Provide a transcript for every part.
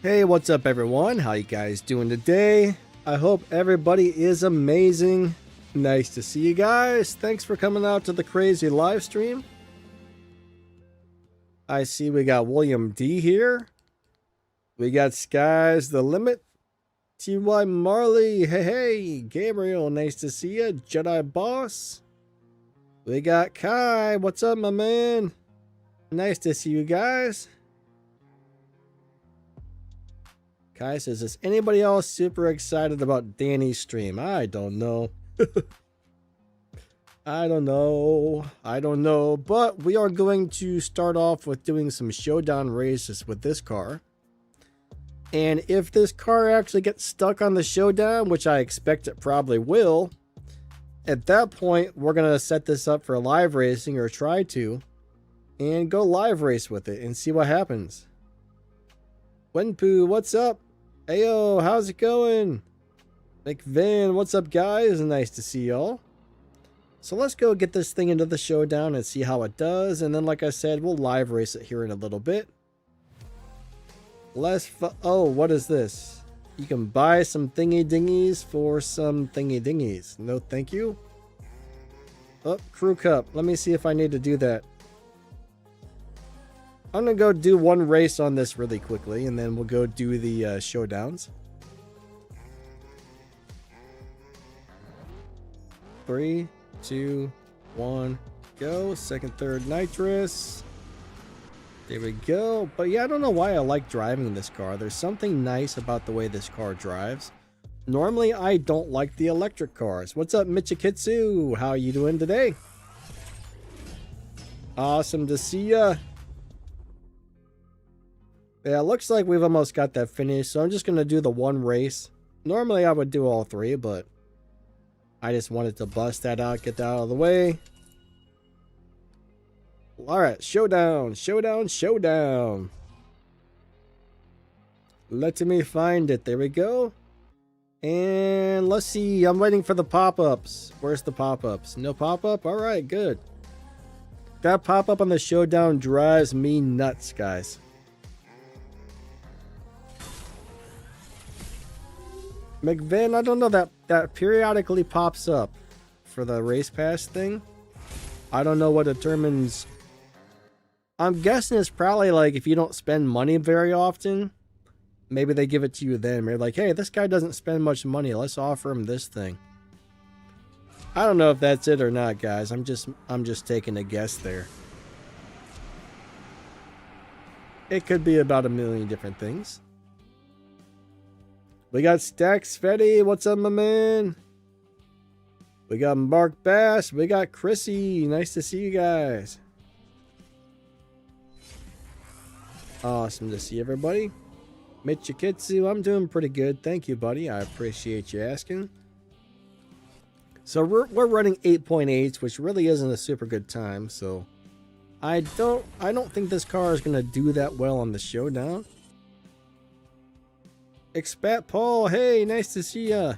Hey, what's up everyone? How you guys doing today? I hope everybody is amazing. Nice to see you guys. Thanks for coming out to the crazy live stream. I see we got William D here. We got Sky's the Limit. T.Y. Marley. Hey, Gabriel. Nice to see you. Jedi Boss. We got Kai. What's up, my man? Nice to see you guys. Kai says, is anybody else super excited about Danny's stream? I don't know. I don't know. But we are going to start off with doing some showdown races with this car. And if this car actually gets stuck on the showdown, which I expect it probably will, at that point, we're going to set this up for live racing, or try to, and go live race with it and see what happens. Wenpoo, what's up? Ayo, how's it going? McVin, what's up, guys? Nice to see y'all. So let's go get this thing into the showdown and see how it does. And then, like I said, we'll live race it here in a little bit. Oh, what is this? You can buy some thingy dingies for some thingy dingies. No, thank you. Oh, crew cup. Let me see if I need to do that. I'm going to go do one race on this really quickly, and then we'll go do the showdowns. 3, 2, 1, go. Second, third, nitrous. There we go. But yeah, I don't know why I like driving this car. There's something nice about the way this car drives. Normally, I don't like the electric cars. What's up, Michikitsu? How are you doing today? Awesome to see ya. Yeah, it looks like we've almost got that finished, so I'm just going to do the one race. Normally, I would do all three, but I just wanted to bust that out, get that out of the way. Alright, showdown, showdown, showdown. Let me find it. There we go. And let's see, I'm waiting for the pop-ups. Where's the pop-ups? No pop-up? Alright, good. That pop-up on the showdown drives me nuts, guys. McVin, I don't know, that periodically pops up for the race pass thing. I don't know what determines. I'm guessing it's probably like if you don't spend money very often, maybe they give it to you then. They're like, hey, this guy doesn't spend much money, let's offer him this thing. I don't know if that's it or not, guys. I'm just taking a guess there. It could be about a million different things. We got Stax Fetty. What's up, my man? We got Mark Bass. We got Chrissy. Nice to see you guys. Awesome to see everybody. Michikitsu, I'm doing pretty good. Thank you, buddy. I appreciate you asking. So we're running 8.8, which really isn't a super good time. So I don't think this car is gonna do that well on the showdown. Expat Paul, hey, nice to see ya.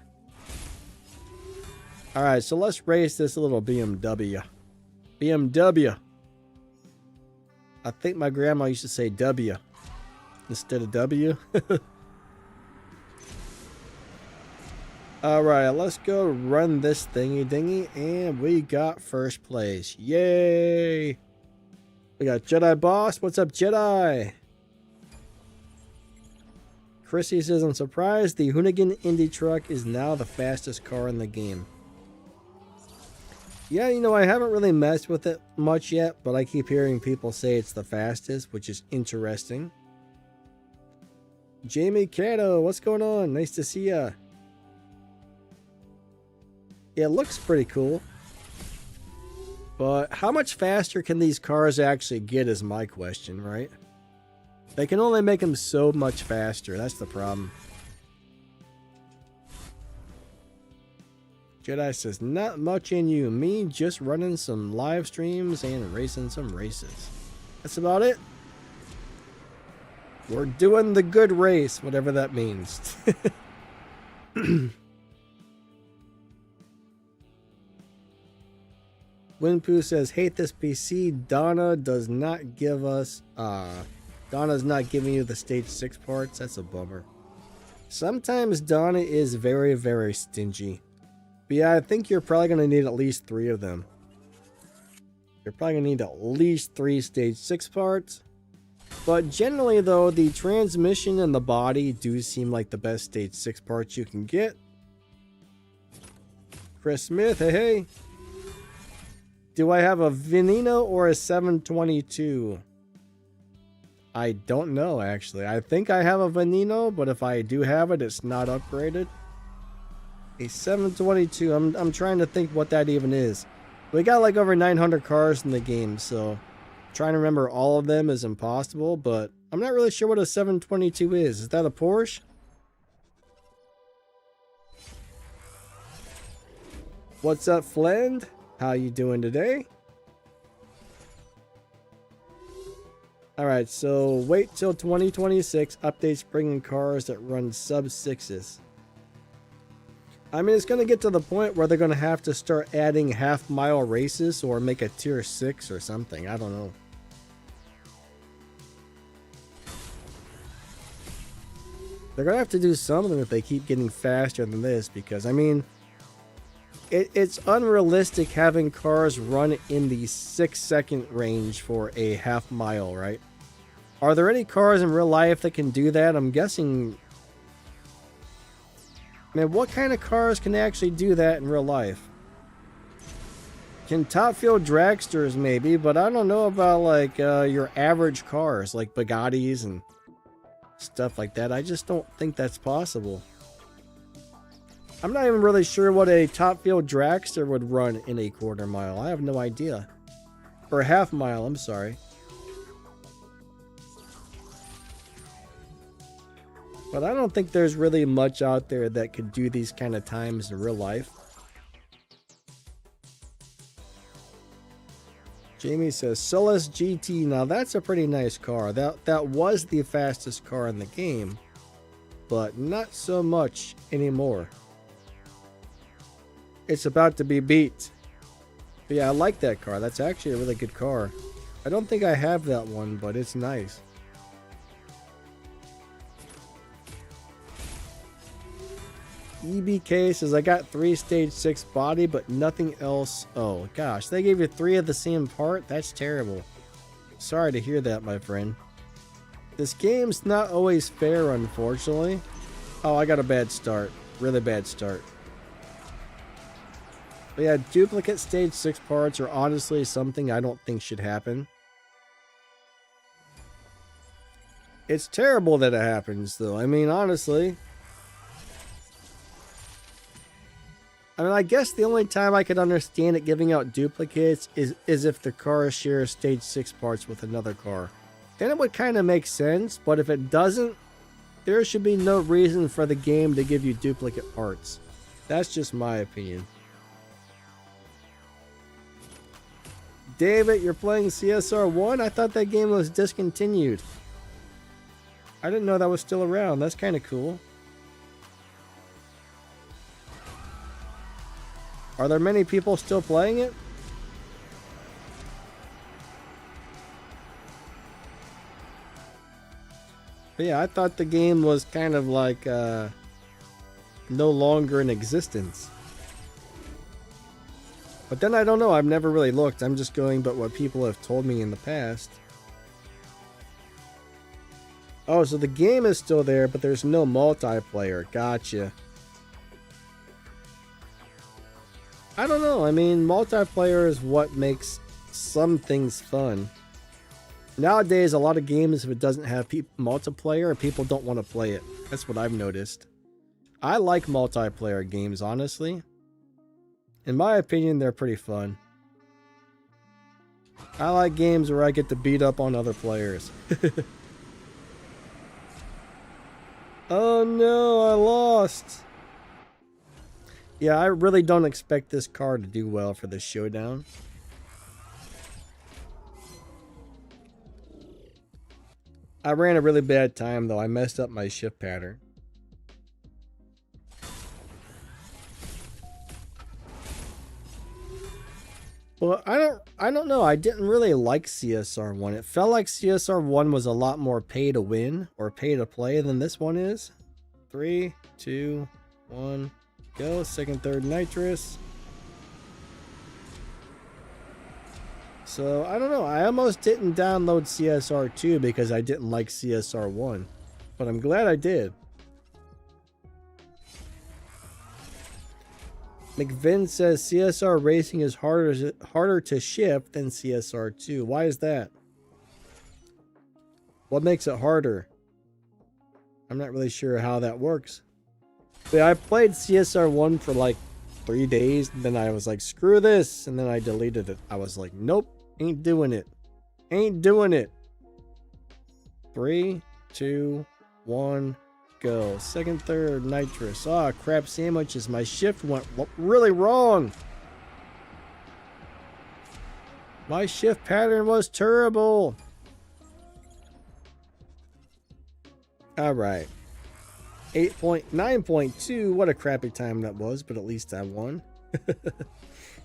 Alright, so let's race this little BMW. BMW. I think my grandma used to say W instead of W. Alright, let's go run this thingy dingy, and we got first place. Yay! We got Jedi Boss. What's up, Jedi? Chrissy says, I'm surprised the Hoonigan Indy truck is now the fastest car in the game. Yeah, you know, I haven't really messed with it much yet, but I keep hearing people say it's the fastest, which is interesting. Jamie Cato, what's going on? Nice to see ya. Yeah, it looks pretty cool. But how much faster can these cars actually get is my question, right? They can only make them so much faster. That's the problem. Jedi says, not much in you. Me just running some live streams and racing some races. That's about it. We're doing the good race, whatever that means. Winpoo says, hate this PC. Donna does not give us Donna's not giving you the stage 6 parts. That's a bummer. Sometimes Donna is very, very stingy. But yeah, I think you're probably going to need at least 3 of them. You're probably going to need at least 3 stage 6 parts. But generally though, the transmission and the body do seem like the best stage 6 parts you can get. Chris Smith, hey hey. Do I have a Veneno or a 722? I don't know actually. I think I have a Veneno, but if I do have it, it's not upgraded. A 722, I'm trying to think what that even is. We got like over 900 cars in the game, so trying to remember all of them is impossible, but I'm not really sure what a 722 is. Is that a Porsche? What's up, Flend? How you doing today? Alright, so wait till 2026. Updates bringing cars that run sub 6s. I mean, it's going to get to the point where they're going to have to start adding half-mile races or make a tier 6 or something. I don't know. They're going to have to do something if they keep getting faster than this, because, I mean, it's unrealistic having cars run in the 6-second range for a half mile, right? Are there any cars in real life that can do that? I'm guessing... Man, what kind of cars can actually do that in real life? Can top fuel dragsters maybe, but I don't know about like your average cars like Bugattis and stuff like that. I just don't think that's possible. I'm not even really sure what a top fuel dragster would run in a quarter mile. I have no idea. Or a half mile, I'm sorry. But I don't think there's really much out there that could do these kind of times in real life. Jamie says, Solus GT. Now that's a pretty nice car. That was the fastest car in the game. But not so much anymore. It's about to be beat. But yeah, I like that car. That's actually a really good car. I don't think I have that one, but it's nice. EBK says, I got 3 stage 6 body, but nothing else. Oh, gosh. They gave you 3 of the same part? That's terrible. Sorry to hear that, my friend. This game's not always fair, unfortunately. Oh, I got a bad start. Really bad start. But yeah, duplicate stage 6 parts are honestly something I don't think should happen. It's terrible that it happens, though. I mean, honestly. I mean, I guess the only time I could understand it giving out duplicates is if the car shares stage 6 parts with another car. Then it would kind of make sense, but if it doesn't, there should be no reason for the game to give you duplicate parts. That's just my opinion. David, you're playing CSR1? I thought that game was discontinued. I didn't know that was still around. That's kind of cool. Are there many people still playing it? But yeah, I thought the game was kind of like no longer in existence. But then I don't know. I've never really looked. I'm just going by what people have told me in the past. Oh, so the game is still there, but there's no multiplayer. Gotcha. I don't know. I mean, multiplayer is what makes some things fun. Nowadays, a lot of games, if it doesn't have multiplayer, people don't want to play it. That's what I've noticed. I like multiplayer games, honestly. In my opinion, they're pretty fun. I like games where I get to beat up on other players. Oh no, I lost. Yeah, I really don't expect this car to do well for this showdown. I ran a really bad time though. I messed up my shift pattern. Well, I don't know. I didn't really like CSR1. It felt like CSR1 was a lot more pay to win or pay to play than this one is. 3, 2, 1, go. Second, third, nitrous. So, I don't know. I almost didn't download CSR2 because I didn't like CSR1. But I'm glad I did. McVin says CSR racing is harder to shift than CSR2. Why is that? What makes it harder? I'm not really sure how that works. But I played CSR1 for like 3 days, and then I was like, screw this, and then I deleted it. I was like, nope, ain't doing it. Ain't doing it. 3, 2, 1, go. Second, third, nitrous. Ah, crab sandwiches. My shift went really wrong. My shift pattern was terrible. All right. 8.9.2. What a crappy time that was, but at least I won.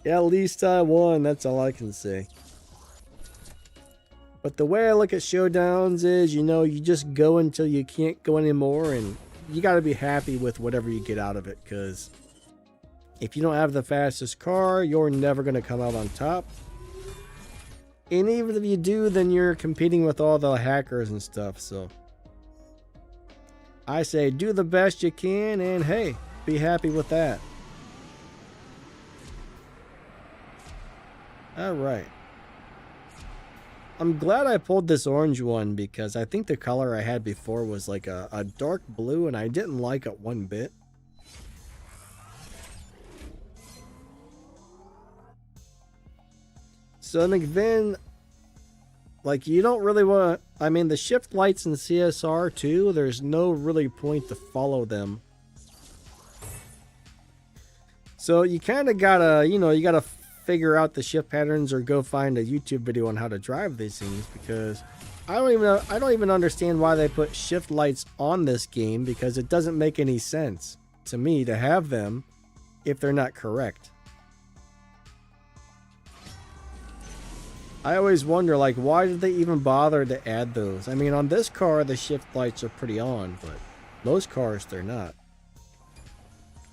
Yeah, at least I won. That's all I can say. But the way I look at showdowns is, you know, you just go until you can't go anymore, and you got to be happy with whatever you get out of it, because if you don't have the fastest car, you're never going to come out on top. And even if you do, then you're competing with all the hackers and stuff. So I say do the best you can, and hey, be happy with that. All right. I'm glad I pulled this orange one, because I think the color I had before was like a dark blue, and I didn't like it one bit. So McVin, like, you don't really want to, I mean, the shift lights in CSR2, there's no really point to follow them. So you kind of gotta, you know, you gotta figure out the shift patterns or go find a YouTube video on how to drive these things, because I don't even understand why they put shift lights on this game, because it doesn't make any sense to me to have them if they're not correct. I always wonder, like, why did they even bother to add those? I mean, on this car the shift lights are pretty on, but most cars they're not.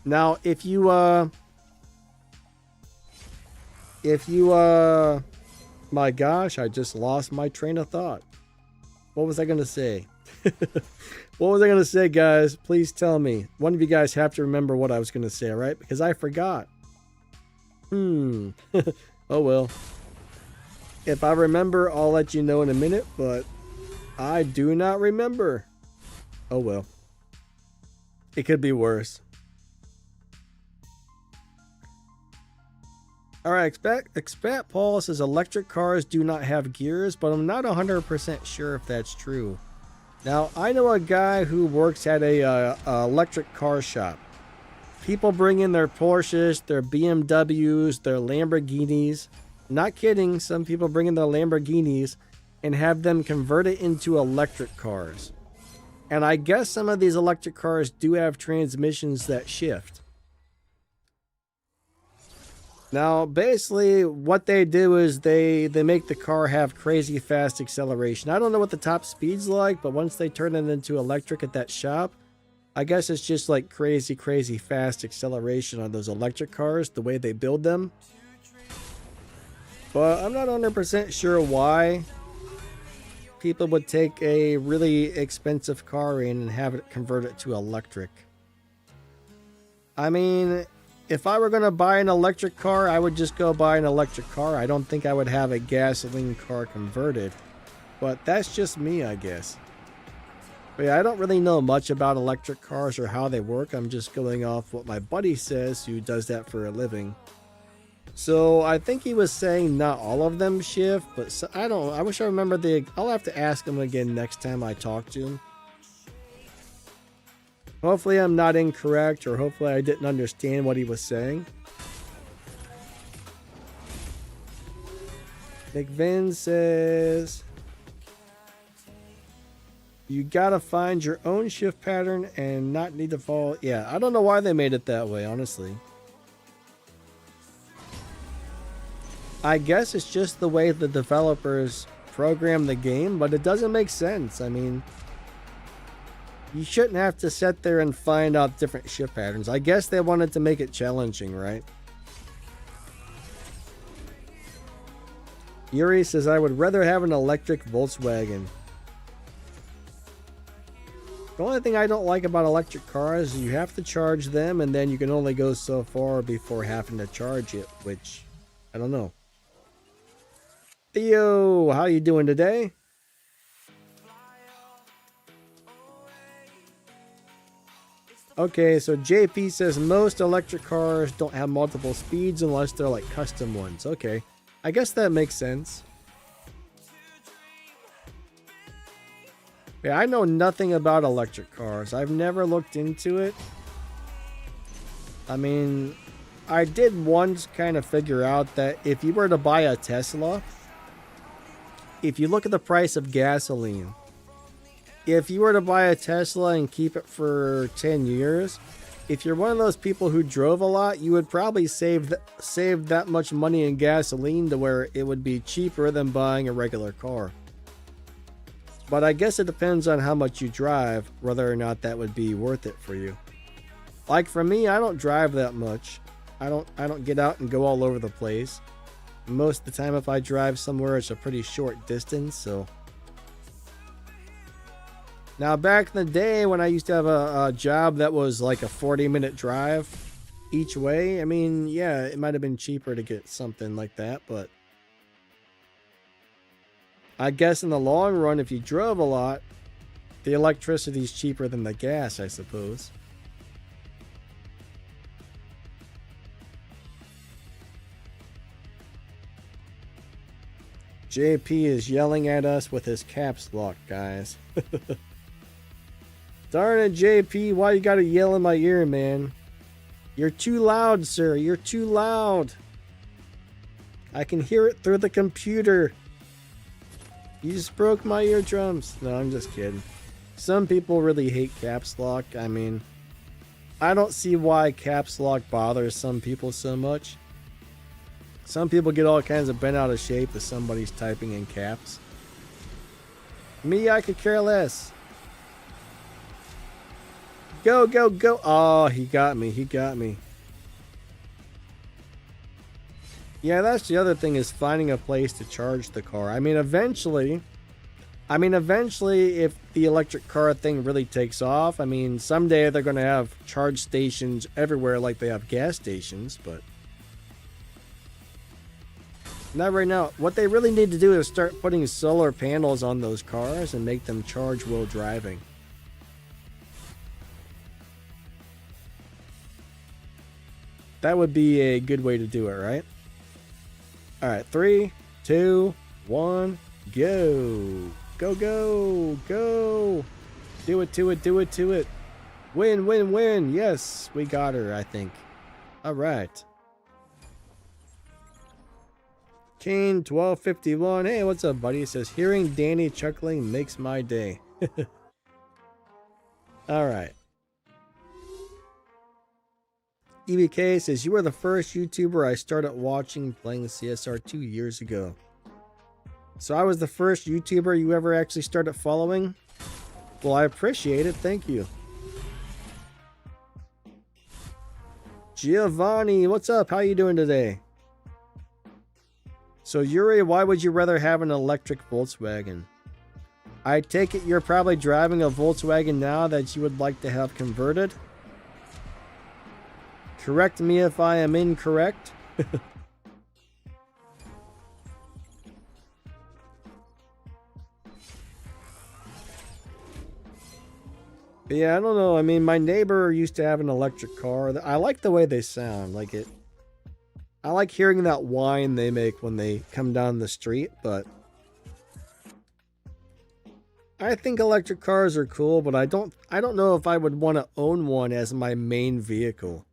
Now, if you my gosh, I just lost my train of thought. What was I going to say? What was I going to say, guys? Please tell me. One of you guys have to remember what I was going to say, all right? Because I forgot. Oh, well. If I remember, I'll let you know in a minute, but I do not remember. Oh, well. It could be worse. Alright, Expat Paul says electric cars do not have gears, but I'm not 100% sure if that's true. Now, I know a guy who works at a electric car shop. People bring in their Porsches, their BMWs, their Lamborghinis. Not kidding, some people bring in their Lamborghinis and have them converted into electric cars. And I guess some of these electric cars do have transmissions that shift. Now, basically, what they do is they make the car have crazy fast acceleration. I don't know what the top speed's like, but once they turn it into electric at that shop, I guess it's just like crazy fast acceleration on those electric cars, the way they build them. But I'm not 100% sure why people would take a really expensive car in and have it convert it to electric. I mean, if I were going to buy an electric car, I would just go buy an electric car. I don't think I would have a gasoline car converted. But that's just me, I guess. But yeah, I don't really know much about electric cars or how they work. I'm just going off what my buddy says, who does that for a living. So I think he was saying not all of them shift, but I don't know. I wish I remember I'll have to ask him again next time I talk to him. Hopefully I'm not incorrect, or hopefully I didn't understand what he was saying. McVin says, you gotta find your own shift pattern and not need to follow. Yeah, I don't know why they made it that way, honestly. I guess it's just the way the developers program the game, but it doesn't make sense. I mean, you shouldn't have to sit there and find out different shift patterns. I guess they wanted to make it challenging, right? Yuri says, I would rather have an electric Volkswagen. The only thing I don't like about electric cars is you have to charge them, and then you can only go so far before having to charge it, which, I don't know. Theo, how you doing today? Okay, so JP says most electric cars don't have multiple speeds unless they're like custom ones. Okay, I guess that makes sense. Yeah, I know nothing about electric cars. I've never looked into it. I mean, I did once kind of figure out that if you were to buy a Tesla, if you look at the price of gasoline, if you were to buy a Tesla and keep it for 10 years, if you're one of those people who drove a lot, you would probably save that much money in gasoline to where it would be cheaper than buying a regular car. But I guess it depends on how much you drive, whether or not that would be worth it for you. Like for me, I don't drive that much. I don't get out and go all over the place. Most of the time if I drive somewhere, it's a pretty short distance, so. Now back in the day when I used to have a job that was like a 40-minute drive each way, I mean, yeah, it might have been cheaper to get something like that, but I guess in the long run, if you drove a lot, the electricity is cheaper than the gas, I suppose. JP is yelling at us with his caps lock, guys. Darn it, JP, why you gotta yell in my ear, man? You're too loud, sir. You're too loud. I can hear it through the computer. You just broke my eardrums. No, I'm just kidding. Some people really hate caps lock. I mean, I don't see why caps lock bothers some people so much. Some people get all kinds of bent out of shape if somebody's typing in caps. Me, I could care less. Go, go, go. Oh, he got me. He got me. Yeah, that's the other thing, is finding a place to charge the car. I mean, eventually, if the electric car thing really takes off, I mean, someday they're going to have charge stations everywhere like they have gas stations, but not right now. What they really need to do is start putting solar panels on those cars and make them charge while driving. That would be a good way to do it, right? All right, 3, 2, 1, go. Go, go, go. Do it, do it, do it, do it. Win, win, win. Yes, we got her, I think. All right. Kane 1251. Hey, what's up, buddy? It says, hearing Danny chuckling makes my day. All right. EBK says, you were the first YouTuber I started watching playing CSR2 years ago. So I was the first YouTuber you ever actually started following? Well, I appreciate it. Thank you. Giovanni, what's up? How you doing today? So Yuri, why would you rather have an electric Volkswagen? I take it you're probably driving a Volkswagen now that you would like to have converted? Correct me if I am incorrect. Yeah, I don't know. I mean, my neighbor used to have an electric car. I like the way they sound. Like it. I like hearing that whine they make when they come down the street, but I think electric cars are cool, but I don't know if I would want to own one as my main vehicle.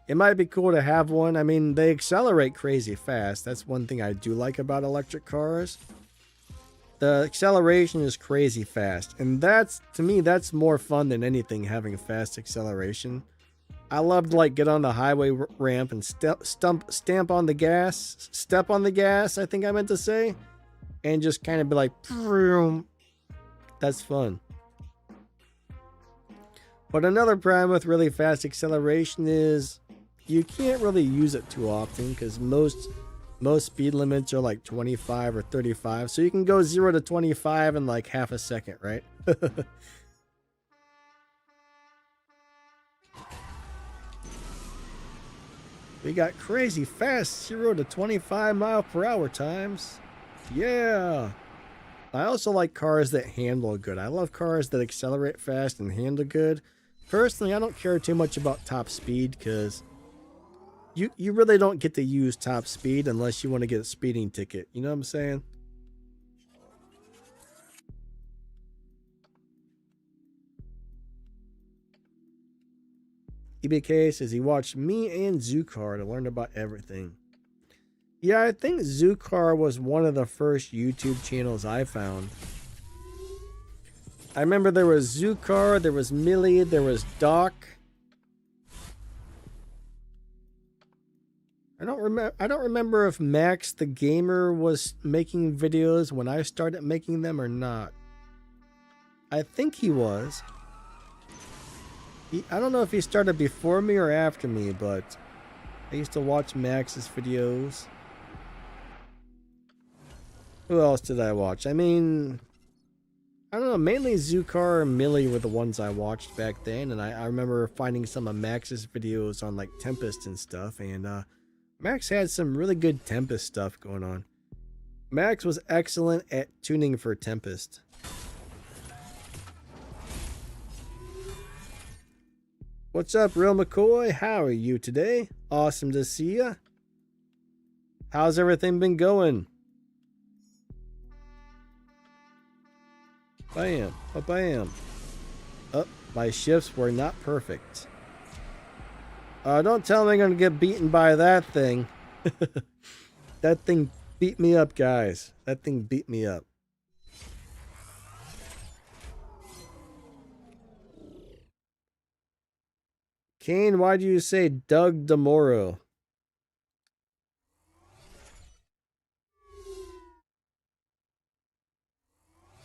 It might be cool to have one. I mean, they accelerate crazy fast. That's one thing I do like about electric cars. The acceleration is crazy fast. And that's, to me, that's more fun than anything, having fast acceleration. I love to like get on the highway ramp and stamp on the gas, step on the gas, I think I meant to say, and just kind of be like, vroom. That's fun. But another problem with really fast acceleration is you can't really use it too often because most speed limits are like 25 or 35. So you can go 0 to 25 in like half a second, right? We got crazy fast 0 to 25 mile per hour times. Yeah. I also like cars that handle good. I love cars that accelerate fast and handle good. Personally, I don't care too much about top speed because you really don't get to use top speed unless you want to get a speeding ticket. You know what I'm saying? EBK says he watched me and Zukar to learn about everything. Yeah, I think Zukar was one of the first YouTube channels I found. I remember there was Zukar, there was Millie, there was Doc. I don't remember if Max the Gamer was making videos when I started making them or not. I think he was. I don't know if he started before me or after me, but I used to watch Max's videos. Who else did I watch? I mean, I don't know, mainly Zukar and Millie were the ones I watched back then, and I remember finding some of Max's videos on like Tempest and stuff, and Max had some really good Tempest stuff going on. Max was excellent at tuning for Tempest. What's up, Real McCoy? How are you today? Awesome to see ya. How's everything been going? Bam, bam. Oh, my shifts were not perfect. Don't tell me I'm gonna get beaten by that thing. That thing beat me up, guys. That thing beat me up. Kane, why do you say Doug DeMoro?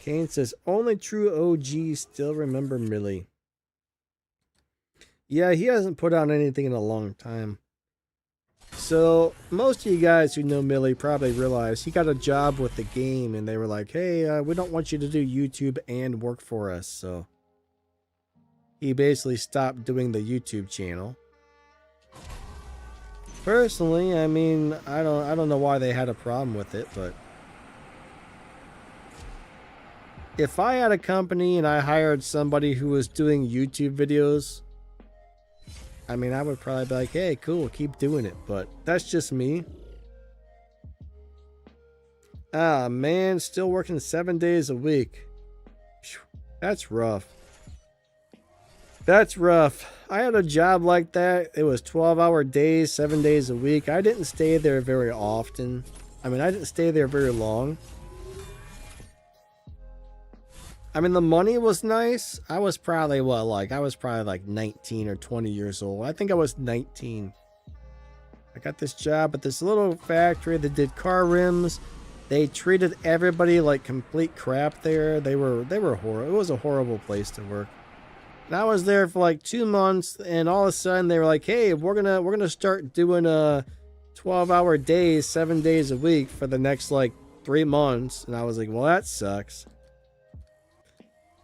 Kane says, only true OGs still remember Millie. Yeah, he hasn't put out anything in a long time. So, most of you guys who know Millie probably realize he got a job with the game and they were like, hey, we don't want you to do YouTube and work for us, so he basically stopped doing the YouTube channel. Personally, I mean, I don't know why they had a problem with it, but if I had a company and I hired somebody who was doing YouTube videos, I mean, I would probably be like, hey, cool, keep doing it, but that's just me. Ah, man, still working 7 days a week. That's rough. That's rough. I had a job like that. It was 12-hour days, 7 days a week. I didn't stay there very often. I mean, I didn't stay there very long. I mean, the money was nice. I was probably, I was probably like 19 or 20 years old. I think I was 19. I got this job at this little factory that did car rims. They treated everybody like complete crap there. They were horrible. It was a horrible place to work. And I was there for like 2 months, and all of a sudden they were like, hey, we're gonna start doing 12-hour days, 7 days a week for the next like 3 months. And I was like, well, that sucks.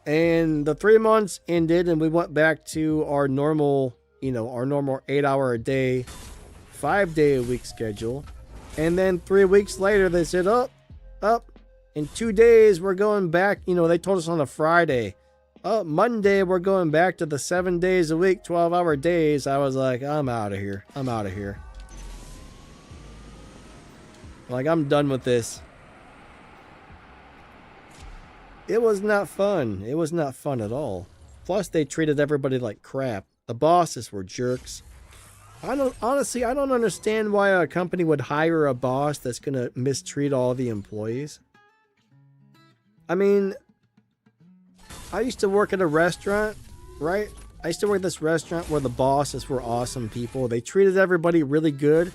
And the 3 months ended, and we went back to our normal, our normal 8-hour a day, 5-day-a-week schedule. And then 3 weeks later, they said, up, in 2 days, we're going back. They told us on a Friday. Monday, we're going back to the 7 days a week, 12-hour days. I was like, I'm out of here. I'm out of here. Like, I'm done with this. It was not fun. It was not fun at all. Plus, they treated everybody like crap. The bosses were jerks. Honestly, I don't understand why a company would hire a boss that's going to mistreat all the employees. I mean, I used to work at a restaurant, right? I used to work at this restaurant where the bosses were awesome people. They treated everybody really good.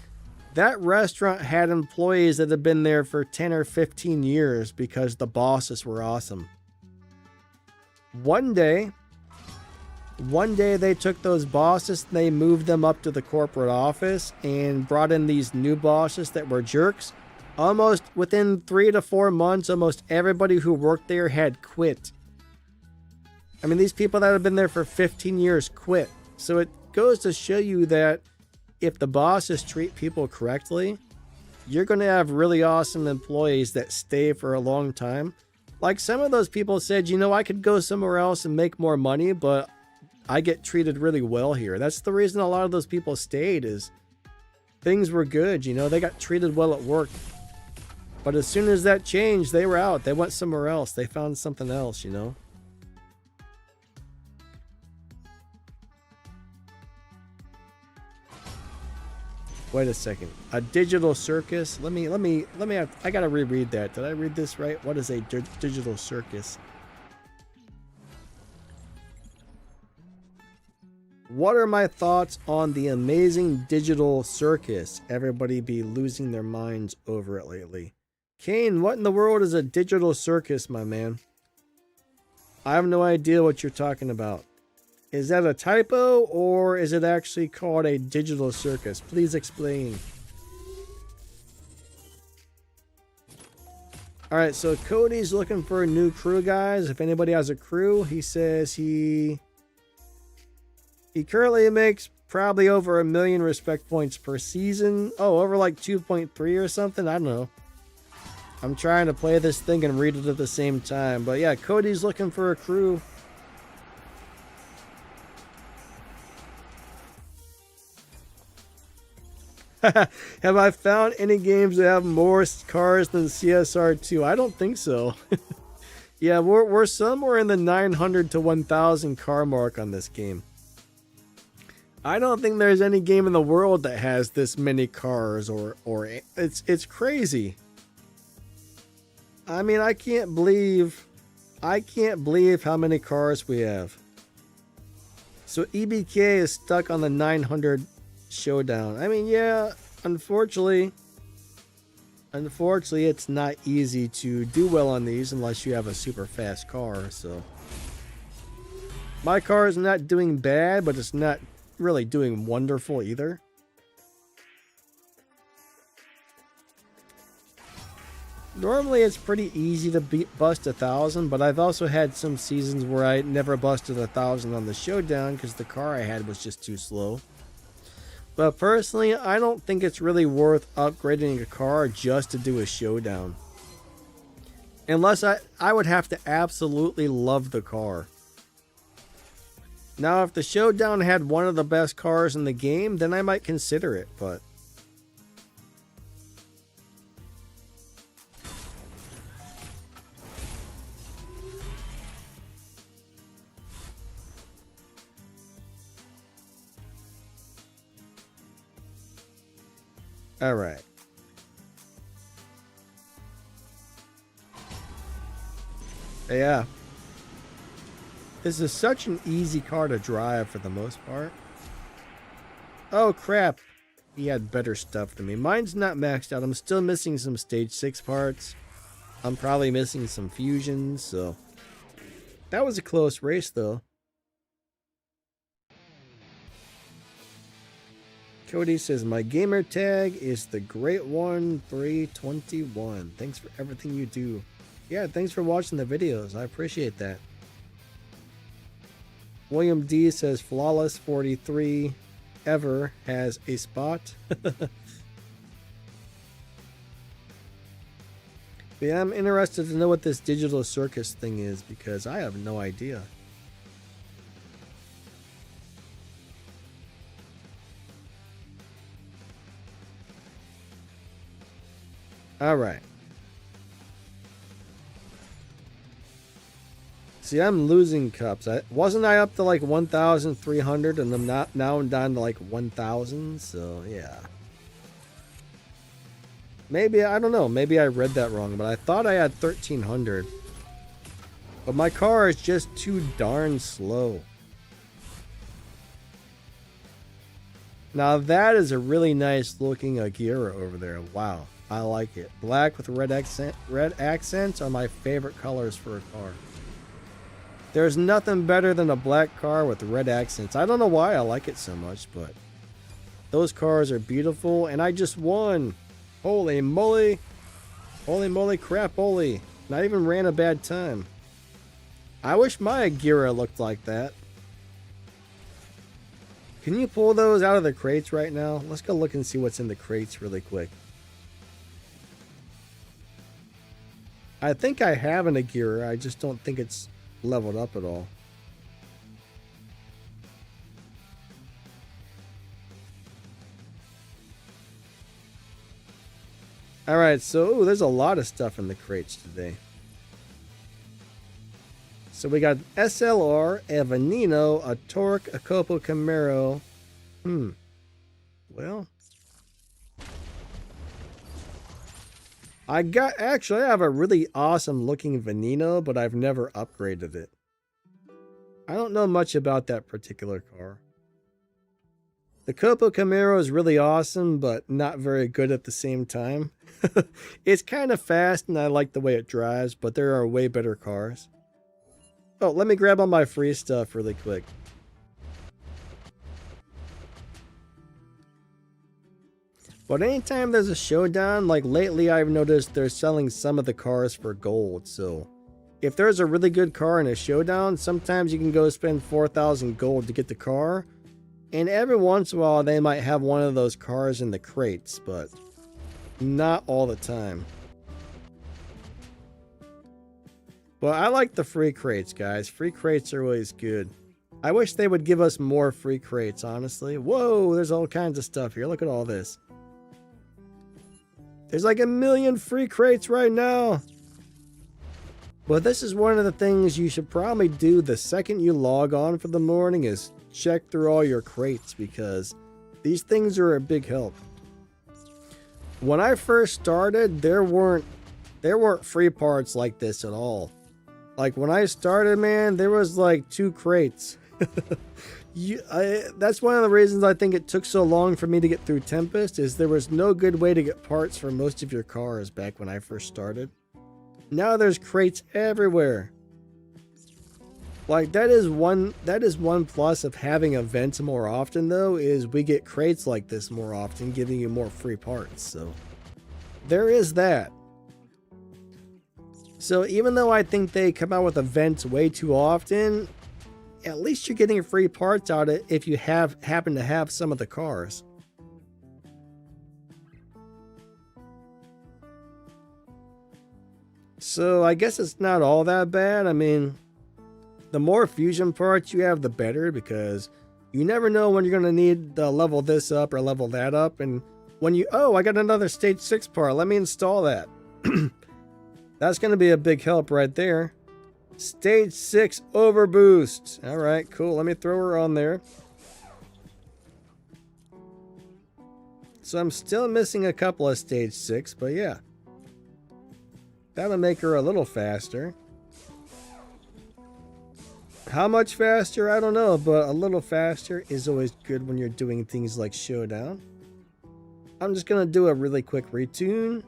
That restaurant had employees that had been there for 10 or 15 years because the bosses were awesome. One day they took those bosses and they moved them up to the corporate office and brought in these new bosses that were jerks. Almost within 3 to 4 months, almost everybody who worked there had quit. I mean, these people that have been there for 15 years quit. So it goes to show you that if the bosses treat people correctly, you're going to have really awesome employees that stay for a long time. Like some of those people said, you know, I could go somewhere else and make more money, but I get treated really well here. That's the reason a lot of those people stayed, is things were good. You know, they got treated well at work. But as soon as that changed, they were out. They went somewhere else. They found something else, you know. Wait a second. A digital circus? Let me I gotta reread that. Did I read this right? What is a digital circus? What are my thoughts on the amazing digital circus? Everybody be losing their minds over it lately. Kane, what in the world is a digital circus, my man? I have no idea what you're talking about. Is that a typo, or is it actually called a digital circus? Please explain. Alright, so Cody's looking for a new crew, guys. If anybody has a crew, he says he currently makes probably over 1 million respect points per season. Oh, over like 2.3 or something? I don't know. I'm trying to play this thing and read it at the same time. But yeah, Cody's looking for a crew. Have I found any games that have more cars than CSR2? I don't think so. Yeah, we're somewhere in the 900 to 1,000 car mark on this game. I don't think there's any game in the world that has this many cars, or it's crazy. I mean, I can't believe how many cars we have. So EBK is stuck on the 900 Showdown. I mean, yeah, unfortunately it's not easy to do well on these unless you have a super fast car. So my car is not doing bad, but it's not really doing wonderful either. Normally it's pretty easy to bust 1,000, but I've also had some seasons where I never busted 1,000 on the Showdown because the car I had was just too slow. But personally, I don't think it's really worth upgrading a car just to do a Showdown. Unless I would have to absolutely love the car. Now, if the Showdown had one of the best cars in the game, then I might consider it, but... All right. Yeah. This is such an easy car to drive for the most part. Oh, crap. He had better stuff than me. Mine's not maxed out. I'm still missing some stage 6 parts. I'm probably missing some fusions, so... That was a close race, though. Cody says, my gamer tag is the Great One 321. Thanks for everything you do. Yeah, thanks for watching the videos. I appreciate that. William D says, Flawless 43 ever has a spot. Yeah, I'm interested to know what this digital circus thing is because I have no idea. All right. See, I'm losing cups. Wasn't I up to like 1,300 and I'm not, now I'm down to like 1,000. So yeah. Maybe, I don't know. Maybe I read that wrong, but I thought I had 1,300. But my car is just too darn slow. Now that is a really nice looking Agira over there. Wow, I like it. Black with red accent. Red accents are my favorite colors for a car. There's nothing better than a black car with red accents. I don't know why I like it so much, but those cars are beautiful, and I just won. Holy moly. Holy moly crap, holy. Not even ran a bad time. I wish my Agira looked like that. Can you pull those out of the crates right now? Let's go look and see what's in the crates really quick. I think I have an Agira. I just don't think it's leveled up at all. Alright, so there's a lot of stuff in the crates today. So we got SLR, a Veneno, a Torque, a Copo Camaro. Well, I have a really awesome looking Veneno, but I've never upgraded it. I don't know much about that particular car. The Copo Camaro is really awesome, but not very good at the same time. It's kind of fast and I like the way it drives, but there are way better cars. Oh, let me grab all my free stuff really quick. But anytime there's a showdown, like lately I've noticed they're selling some of the cars for gold. So if there's a really good car in a showdown, sometimes you can go spend 4,000 gold to get the car. And every once in a while they might have one of those cars in the crates, but not all the time. Well, I like the free crates, guys. Free crates are always good. I wish they would give us more free crates, honestly. Whoa, there's all kinds of stuff here. Look at all this. There's like 1 million free crates right now. But this is one of the things you should probably do the second you log on for the morning is check through all your crates, because these things are a big help. When I first started, there weren't free parts like this at all. Like when I started, man, there was like 2 crates. That's one of the reasons I think it took so long for me to get through Tempest, is there was no good way to get parts for most of your cars back when I first started. Now there's crates everywhere. Like that is one plus of having events more often, though, is we get crates like this more often, giving you more free parts. So there is that. So even though I think they come out with events way too often, at least you're getting free parts out of it if you happen to have some of the cars. So I guess it's not all that bad. I mean, the more fusion parts you have, the better, because you never know when you're going to need to level this up or level that up. And when oh, I got another stage 6 part. Let me install that. That's going to be a big help right there. Stage 6 overboost. All right, cool. Let me throw her on there. So I'm still missing a couple of stage 6, but yeah. That'll make her a little faster. How much faster? I don't know, but a little faster is always good when you're doing things like Showdown. I'm just going to do a really quick retune.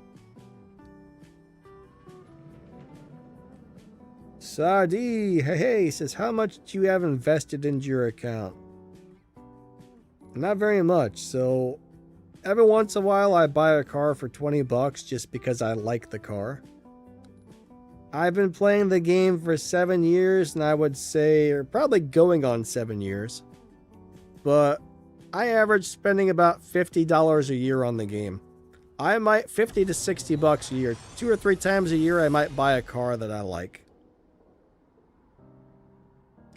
Sadi, hey, says, how much do you have invested into your account? Not very much. So every once in a while I buy a car for 20 bucks just because I like the car. I've been playing the game for 7 years, and I would say, or probably going on 7 years. But I average spending about $50 a year on the game. I might 50 to 60 bucks a year. 2 or 3 times a year I might buy a car that I like.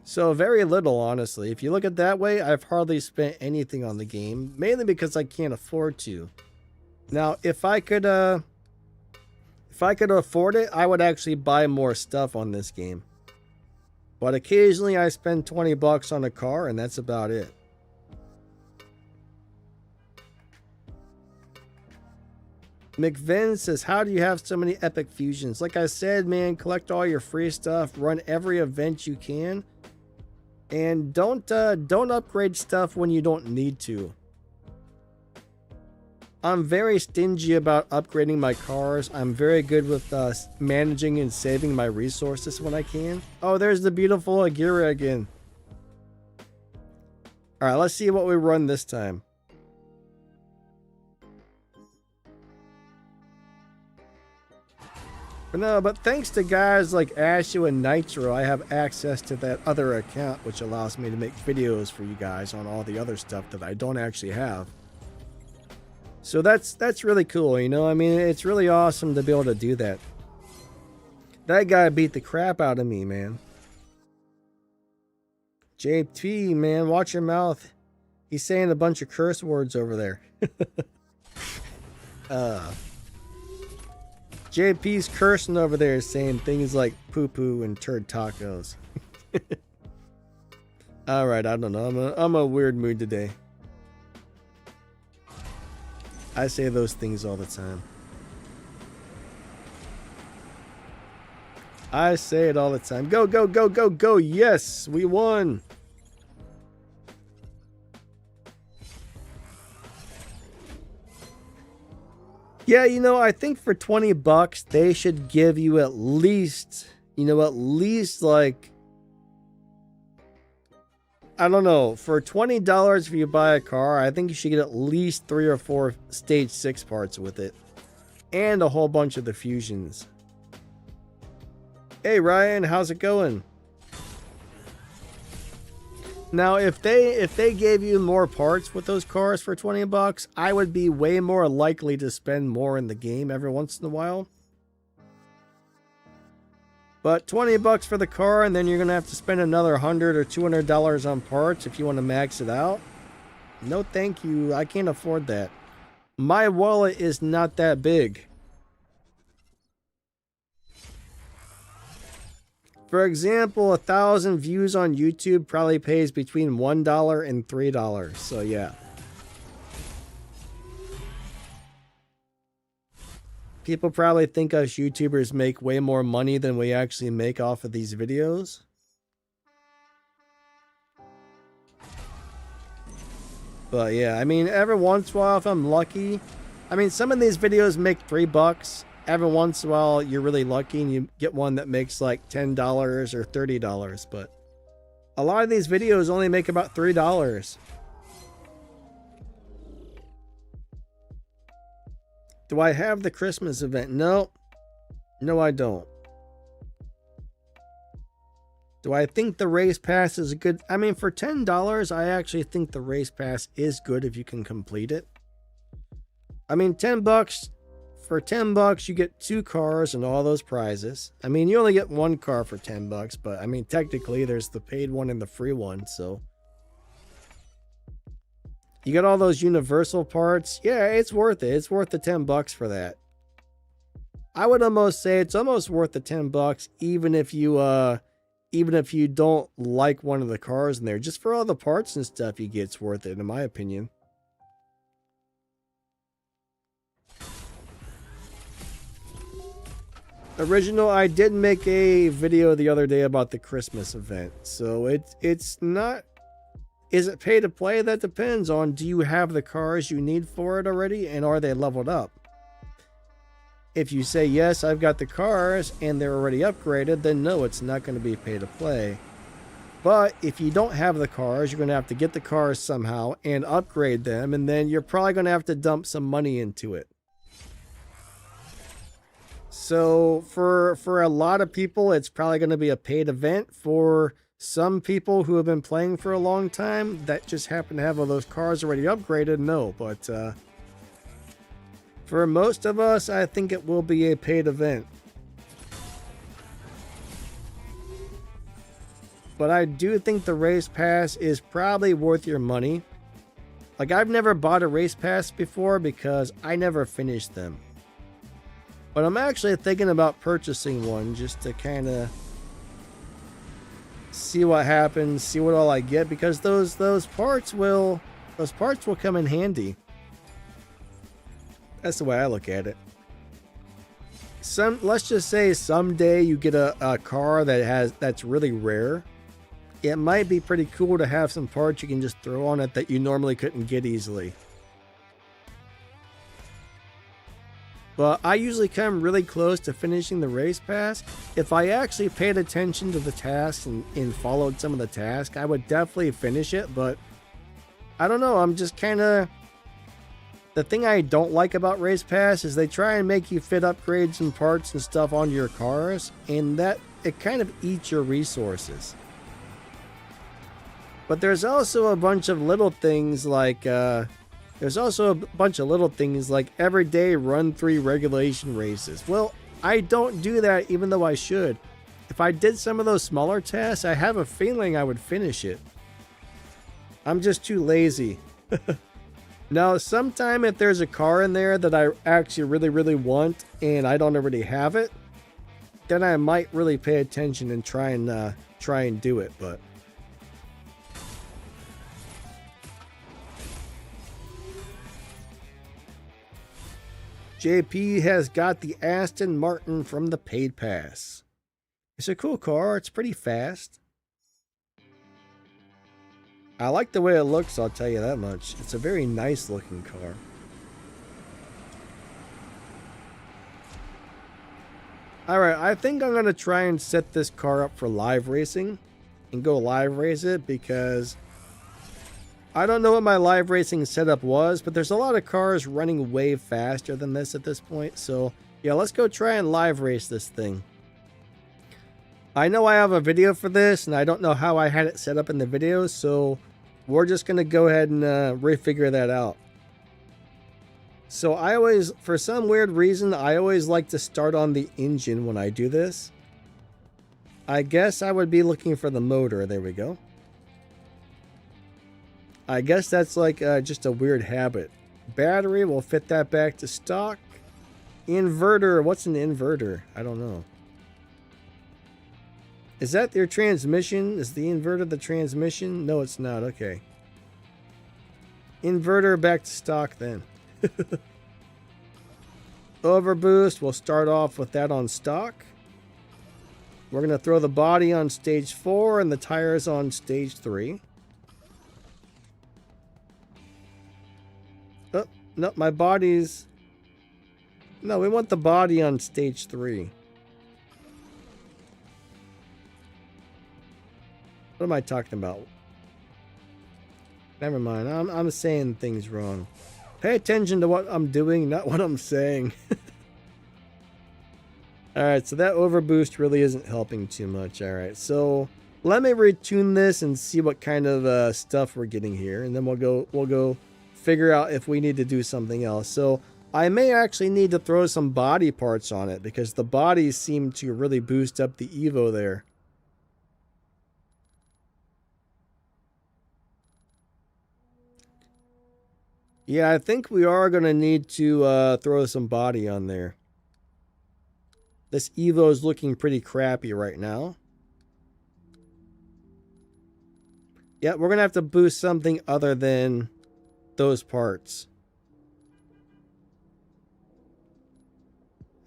So very little, honestly. If you look at it that way, I've hardly spent anything on the game, mainly because I can't afford to. Now, if I could afford it, I would actually buy more stuff on this game. But occasionally I spend 20 bucks on a car, and that's about it. McVin says, how do you have so many epic fusions? Like I said, man, collect all your free stuff, run every event you can, and don't upgrade stuff when you don't need to. I'm very stingy about upgrading my cars. I'm very good with managing and saving my resources when I can. Oh, there's the beautiful Agira again. All right, let's see what we run this time. But no, but thanks to guys like Ashu and Nitro, I have access to that other account, which allows me to make videos for you guys on all the other stuff that I don't actually have. So that's really cool, you know? I mean, it's really awesome to be able to do that. That guy beat the crap out of me, man. JP, man, watch your mouth. He's saying a bunch of curse words over there. JP's cursing over there, saying things like poo-poo and turd tacos. Alright, I don't know. I'm a weird mood today. I say those things all the time. I say it all the time. Go, go, go, go, go. Yes, we won. Yeah, you know, I think for 20 bucks, they should give you at least, you know, at least like, I don't know, for $20 if you buy a car, I think you should get at least 3 or 4 stage 6 parts with it. And a whole bunch of the fusions. Hey Ryan, how's it going? Now, if they gave you more parts with those cars for 20 bucks, I would be way more likely to spend more in the game every once in a while. But 20 bucks for the car, and then you're going to have to spend another $100 or $200 on parts if you want to max it out. No thank you, I can't afford that. My wallet is not that big. For example, 1,000 views on YouTube probably pays between $1 and $3. So yeah. People probably think us YouTubers make way more money than we actually make off of these videos. But yeah, I mean, every once in a while, if I'm lucky, I mean, some of these videos make $3. Every once in a while, you're really lucky and you get one that makes like $10 or $30. But a lot of these videos only make about $3. Do I have the Christmas event? No. No, I don't. Do I think the race pass is good? I mean, for $10, I actually think the race pass is good if you can complete it. I mean, 10 bucks. For 10 bucks, you get 2 cars and all those prizes. I mean, you only get 1 car for 10 bucks, but I mean, technically, there's the paid one and the free one, so. You get all those universal parts. Yeah, it's worth it. It's worth the 10 bucks for that. I would almost say it's almost worth the 10 bucks, even if you don't like one of the cars in there. Just for all the parts and stuff you get, it's worth it, in my opinion. Original, I did make a video the other day about the Christmas event. So it's not... Is it pay to play? That depends on, do you have the cars you need for it already, and are they leveled up? If you say, yes, I've got the cars, and they're already upgraded, then no, it's not going to be pay to play. But if you don't have the cars, you're going to have to get the cars somehow and upgrade them, and then you're probably going to have to dump some money into it. So for a lot of people, it's probably going to be a paid event. For some people who have been playing for a long time that just happen to have all those cars already upgraded, no. But for most of us, I think it will be a paid event. But I do think the race pass is probably worth your money. Like, I've never bought a race pass before because I never finished them. But I'm actually thinking about purchasing one just to kind of see what happens, see what all I get, because those parts will come in handy. That's the way I look at it. Let's just say someday you get a car that's really rare. It might be pretty cool to have some parts you can just throw on it that you normally couldn't get easily. But I usually come really close to finishing the race pass. If I actually paid attention to the tasks and followed some of the tasks, I would definitely finish it. But I don't know, I'm just kind of... The thing I don't like about Race Pass is they try and make you fit upgrades and parts and stuff onto your cars, and that it kind of eats your resources. But there's also a bunch of little things like everyday run 3 regulation races. Well, I don't do that even though I should. If I did some of those smaller tasks, I have a feeling I would finish it. I'm just too lazy. Now, sometime if there's a car in there that I actually really want and I don't already have it, then I might really pay attention and try and do it, but JP has got the Aston Martin from the paid pass. It's a cool car, it's pretty fast. I like the way it looks, I'll tell you that much. It's a very nice looking car. Alright, I think I'm going to try and set this car up for live racing. And go live race it because... I don't know what my live racing setup was, but there's a lot of cars running way faster than this at this point. So, yeah, let's go try and live race this thing. I know I have a video for this, and I don't know how I had it set up in the video, so we're just going to go ahead and refigure that out. So I always, for some weird reason, I always like to start on the engine when I do this. I guess I would be looking for the motor. There we go. I guess that's like just a weird habit. Battery, we'll fit that back to stock. Inverter, what's an inverter? I don't know. Is that their transmission? Is the inverter the transmission? No, it's not. Okay. Inverter back to stock then. Overboost, we'll start off with that on stock. We're going to throw the body on stage 4 and the tires on stage 3. Oh, no, my body's... No, we want the body on stage 3. What am I talking about? Never mind. I'm saying things wrong. Pay attention to what I'm doing, not what I'm saying. Alright, so that overboost really isn't helping too much. Alright, so let me retune this and see what kind of stuff we're getting here. And then we'll go figure out if we need to do something else. So I may actually need to throw some body parts on it because the bodies seem to really boost up the Evo there. Yeah, I think we are going to need to throw some body on there. This Evo is looking pretty crappy right now. Yeah, we're going to have to boost something other than those parts.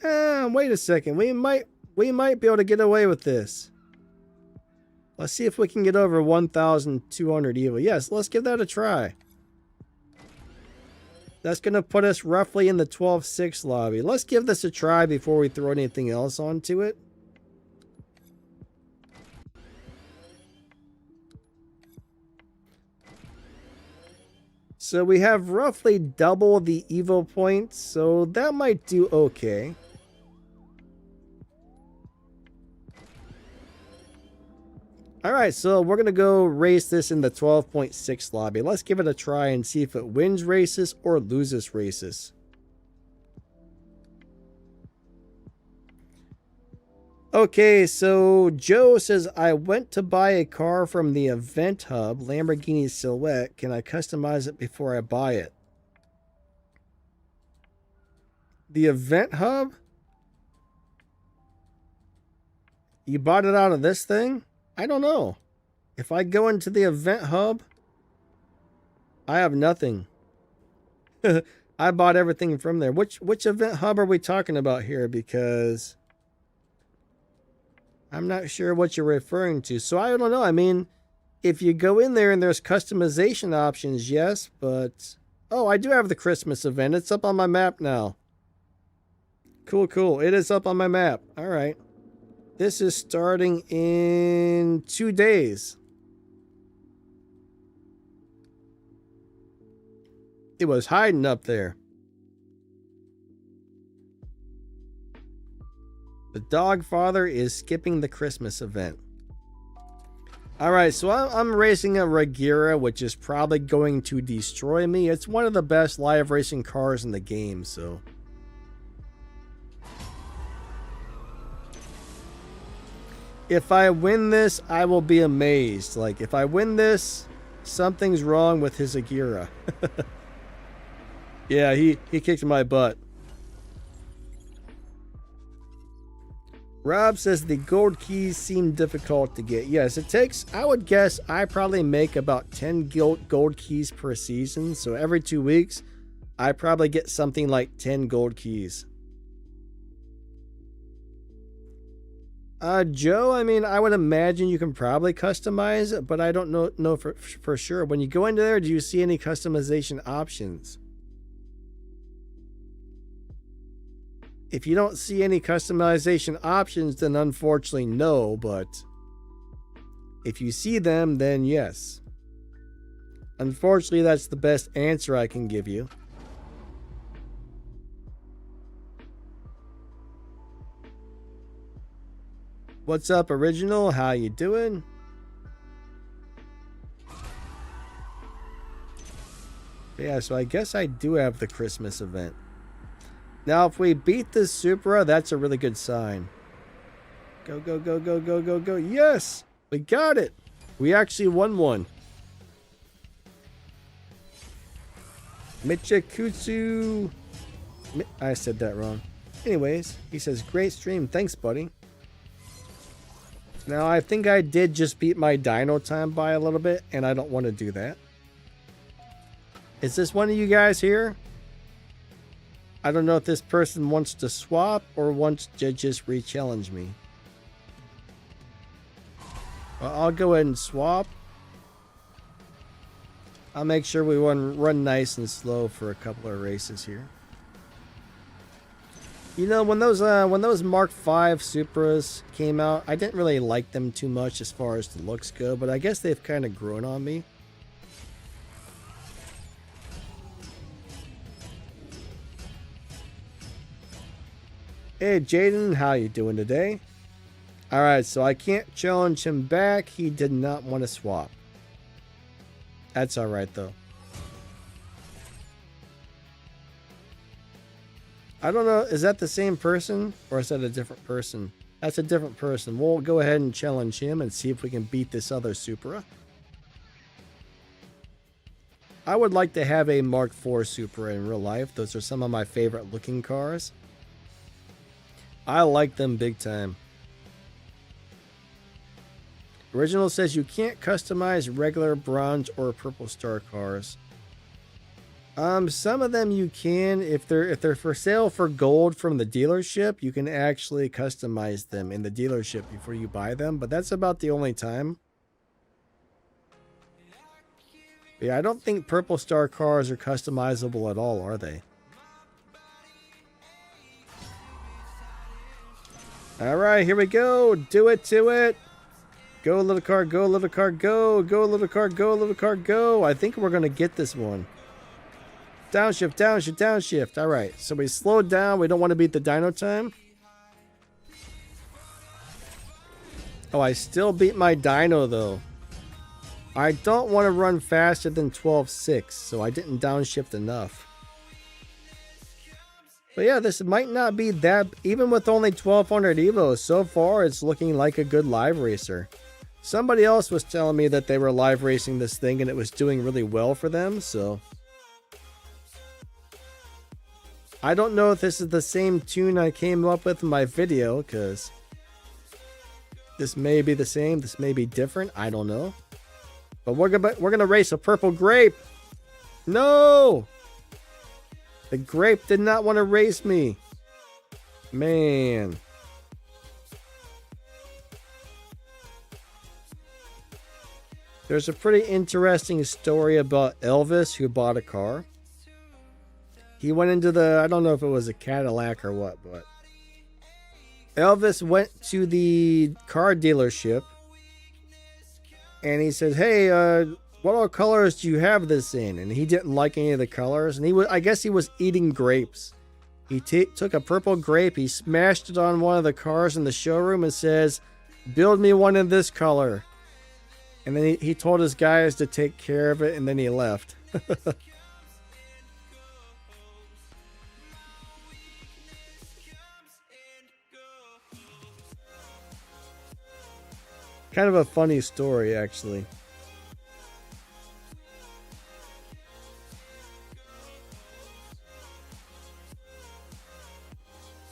Wait a second. We might be able to get away with this. Let's see if we can get over 1,200 Evo. Yes, let's give that a try. That's going to put us roughly in the 12.6 lobby. Let's give this a try before we throw anything else onto it. So we have roughly double the Evo points, so that might do okay. Alright, so we're going to go race this in the 12.6 lobby. Let's give it a try and see if it wins races or loses races. Okay, so Joe says, I went to buy a car from the Event Hub, Lamborghini Silhouette. Can I customize it before I buy it? The Event Hub? You bought it out of this thing? I don't know. If I go into the Event Hub, I have nothing. I bought everything from there. Which Event Hub are we talking about here? Because I'm not sure what you're referring to. So I don't know. I mean, if you go in there and there's customization options, yes. But, oh, I do have the Christmas event. It's up on my map now. Cool, cool. It is up on my map. All right. This is starting in 2 days. It was hiding up there. The dog father is skipping the Christmas event. Alright, so I'm racing a Regera, which is probably going to destroy me. It's one of the best live racing cars in the game, so... if I win this, I will be amazed. Like, if I win this, something's wrong with his Agera. Yeah, he kicked my butt. Rob says the gold keys seem difficult to get. Yes, it takes, I would guess, I probably make about 10 gold keys per season. So every 2 weeks, I probably get something like 10 gold keys. Joe, I mean, I would imagine you can probably customize it, but I don't know for sure. When you go into there, do you see any customization options? If you don't see any customization options, then unfortunately no, but if you see them, then yes. Unfortunately, that's the best answer I can give you. What's up, Original? How you doing? Yeah, so I guess I do have the Christmas event. Now, if we beat this Supra, that's a really good sign. Go, go, go, go, go, go, go. Yes! We got it! We actually won one. Michikutsu. I said that wrong. Anyways, he says, great stream. Thanks, buddy. Now, I think I did just beat my dyno time by a little bit, and I don't want to do that. Is this one of you guys here? I don't know if this person wants to swap or wants to just re-challenge me. Well, I'll go ahead and swap. I'll make sure we run nice and slow for a couple of races here. You know, when those Mark V Supras came out, I didn't really like them too much as far as the looks go, but I guess they've kind of grown on me. Hey Jaden, how you doing today? Alright, so I can't challenge him back. He did not want to swap. That's alright though. I don't know, is that the same person? Or is that a different person? That's a different person. We'll go ahead and challenge him and see if we can beat this other Supra. I would like to have a Mark IV Supra in real life. Those are some of my favorite looking cars. I like them big time. Original says you can't customize regular bronze or purple star cars. Some of them you can. If they're for sale for gold from the dealership, you can actually customize them in the dealership before you buy them, but that's about the only time. Yeah, I don't think purple star cars are customizable at all, are they? All right, here we go. Do it to it. Go, little car, go, little car, go. Go, little car, go, little car, go. I think we're going to get this one. Downshift, downshift, downshift. All right, so we slowed down. We don't want to beat the dyno time. Oh, I still beat my dyno, though. I don't want to run faster than 12.6, so I didn't downshift enough. But yeah, this might not be that, even with only 1200 Evos, so far it's looking like a good live racer. Somebody else was telling me that they were live racing this thing and it was doing really well for them, so. I don't know if this is the same tune I came up with in my video, because this may be the same, this may be different, I don't know. But we're gonna race a purple grape. No! The grape did not want to race me. Man. There's a pretty interesting story about Elvis who bought a car. He went into the, I don't know if it was a Cadillac or what, but Elvis went to the car dealership and he said, "Hey, what all colors do you have this in?" And he didn't like any of the colors, and I guess he was eating grapes. He took a purple grape, he smashed it on one of the cars in the showroom and says, "Build me one in this color." And then he told his guys to take care of it, and then he left. Kind of a funny story, actually.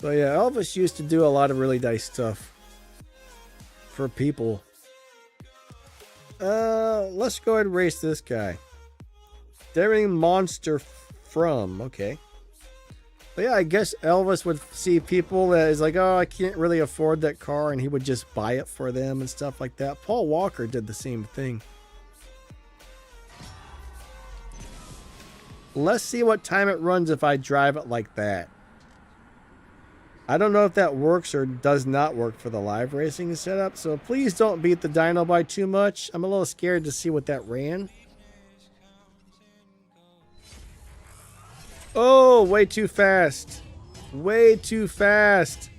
So yeah, Elvis used to do a lot of really nice stuff for people. Let's go ahead and race this guy. Daring Monster from, okay. But yeah, I guess Elvis would see people that is like, oh, I can't really afford that car, and he would just buy it for them and stuff like that. Paul Walker did the same thing. Let's see what time it runs if I drive it like that. I don't know if that works or does not work for the live racing setup, so please don't beat the dyno by too much. I'm a little scared to see what that ran. Oh, way too fast. Way too fast.